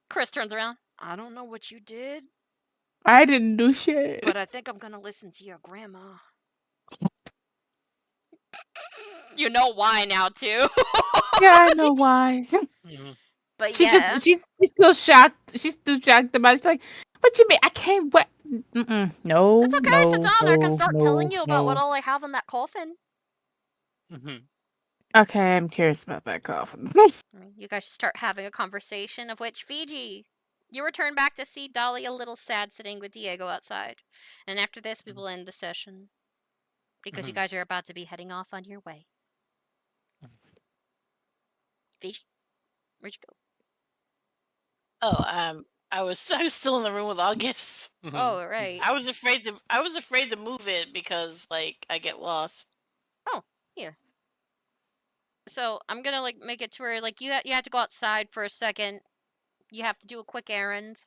Chris turns around. I don't know what you did, I didn't do shit. but I think I'm gonna listen to your grandma. You know why now, too. Yeah, I know why. Mhm. But She's yeah. she's still shocked. She's still shocked about it. She's like, what you mean? I can't wait. No. It's okay. No, Sit down. I can no, start no, telling you about what no. all I have in that coffin. Mhm. Okay, I'm curious about that coffin. You guys should start having a conversation, of which Fiji, you return back to see Dolly a little sad sitting with Diego outside. And after this, we will end the session. Because you Mhm. guys are about to be heading off on your way. Fiji, where'd you go? Oh, I was still in the room with August. Mhm. Oh, right. I was afraid to move it because like I get lost. Oh, here. So I'm gonna like make it to where like you have to go outside for a second. You have to do a quick errand.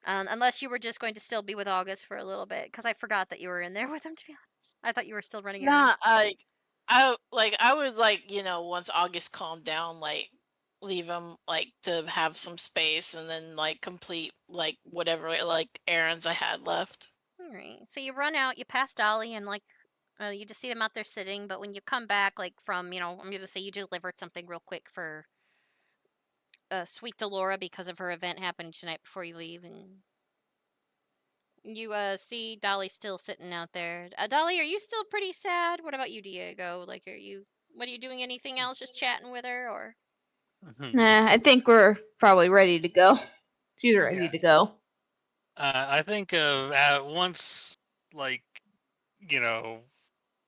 Unless you were just going to still be with August for a little bit, because I forgot that you were in there with him. To be honest, I thought you were still running Nah, errands. I would like, once August calmed down, like leave him like to have some space and then like complete like whatever like errands I had left. All right. So you run out, you pass Dolly, and like you just see them out there sitting. But when you come back, like from I'm gonna say you delivered something real quick for Sweet Delora because of her event happening tonight before you leave, and you see Dolly still sitting out there. Dolly, are you still pretty sad? What about you, Diego? Like, what are you doing? Anything else? Just chatting with her, or? Mhm. Nah, I think we're probably ready to go. She's ready to go. I think once, like,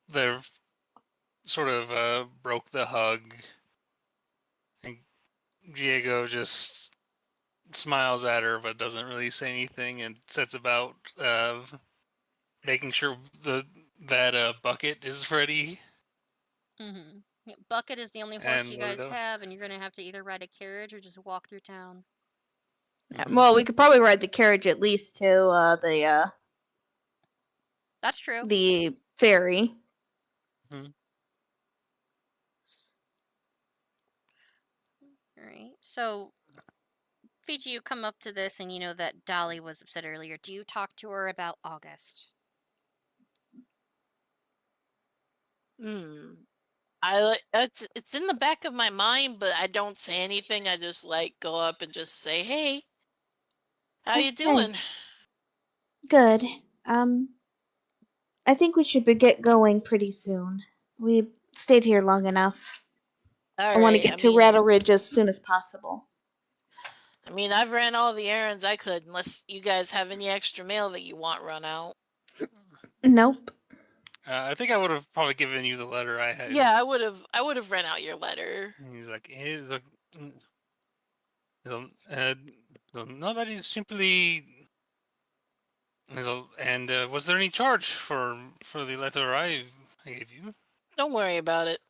they've sort of broke the hug, and Diego just smiles at her but doesn't really say anything and sets about making sure that bucket is ready. Mm-hmm. Yeah, Bucket is the only horse And you load it guys up. have, and you're gonna have to either ride a carriage or just walk through town. Mhm. Well, we could probably ride the carriage at least to That's true. the ferry. Mhm. All right. So, Fiji, you come up to this, and you know that Dolly was upset earlier. Do you talk to her about August? It's in the back of my mind, but I don't say anything. I just like go up and just say, "Hey, how you doing?" Good. I think we should get going pretty soon. We stayed here long enough. All I want to right. get to Rattle Ridge as soon as possible. I mean, I've ran all the errands I could, unless you guys have any extra mail that you want run out. Nope. I think I would have probably given you the letter I had. Yeah, I would have run out your letter. And he's like, no, that is simply. And was there any charge for the letter I gave you? Don't worry about it.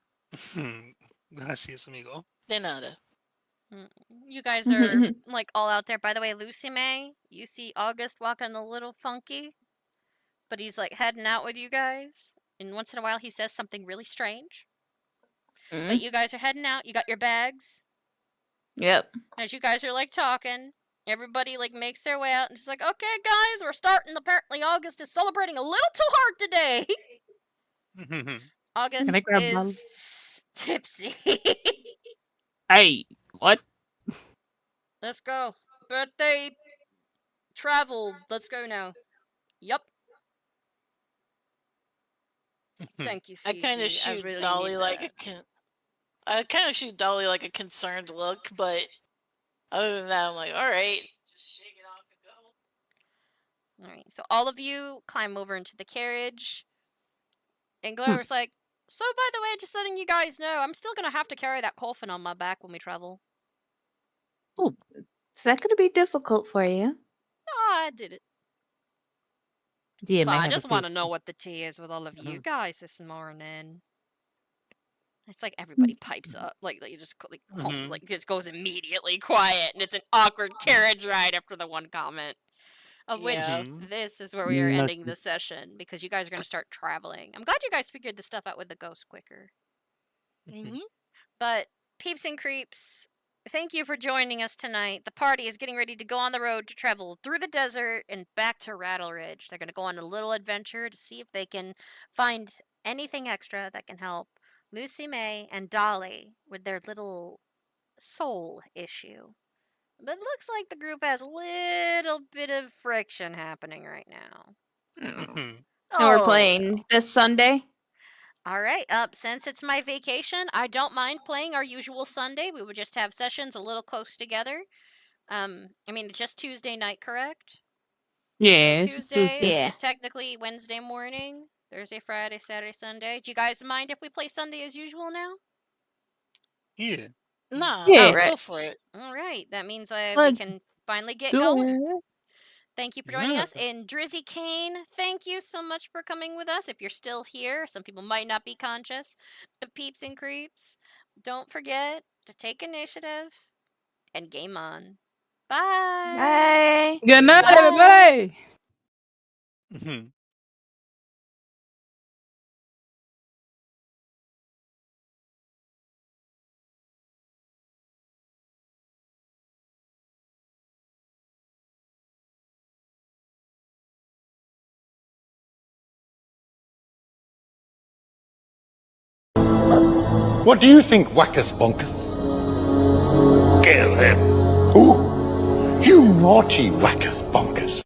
Gracias, amigo. De nada. You guys are like all out there. By the way, Lucy May, you see August walking a little funky, but he's like heading out with you guys. And once in a while, he says something really strange. But you guys are heading out. You got your bags. Yep. As you guys are like talking, everybody like makes their way out and just like, okay, guys, we're starting. Apparently, August is celebrating a little too hard today. August Can I grab one? is tipsy. Hey, what? Let's go. Birthday travel. Let's go now. Yup. Thank you, I Fiji. kind of shoot really Dolly need like that. I kind of shoot Dolly like a concerned look, but other than that, I'm like, all right, just shake it off and go. All right, so all of you climb over into the carriage, and Hmm. Glover's like, "So, by the way, just letting you guys know, I'm still gonna have to carry that coffin on my back when we travel." Is that going to be difficult for you? Oh, I did it. Yeah, So may I have a just want to few. know what the tea is with all of you Mhm. guys this morning. It's like everybody pipes up, like you just Mhm. like just goes immediately quiet, and it's an awkward carriage ride after the one comment. Of which Yeah. Mhm. this is where we are ending Nothing. the session because you guys are going to start traveling. I'm glad you guys figured this stuff out with the ghost quicker. Mm-hmm. But peeps and creeps, thank you for joining us tonight. The party is getting ready to go on the road to travel through the desert and back to Rattle Ridge. They're going to go on a little adventure to see if they can find anything extra that can help Lucy May and Dolly with their little soul issue. But it looks like the group has a little bit of friction happening right now. Mhm. And we're Oh, playing this Sunday? all right. Since it's my vacation, I don't mind playing our usual Sunday. We would just have sessions a little close together. I mean, it's just Tuesday night, correct? Yeah, it's just Tuesday, Tuesday. which Yeah. is technically Wednesday morning. Thursday, Friday, Saturday, Sunday. Do you guys mind if we play Sunday as usual now? Yeah. Nah, Yeah. let's Alright. go for it. All right. That means we Let's can finally get do going. it. Thank you for joining Yeah. us. And Drizzy Kane, thank you so much for coming with us. If you're still here, some people might not be conscious. The peeps and creeps, don't forget to take initiative and game on. Bye. Bye. Good night, Bye. everybody. Mhm. What do you think, Whackers Bonkers? Kill him. Who? You naughty Whackers Bonkers.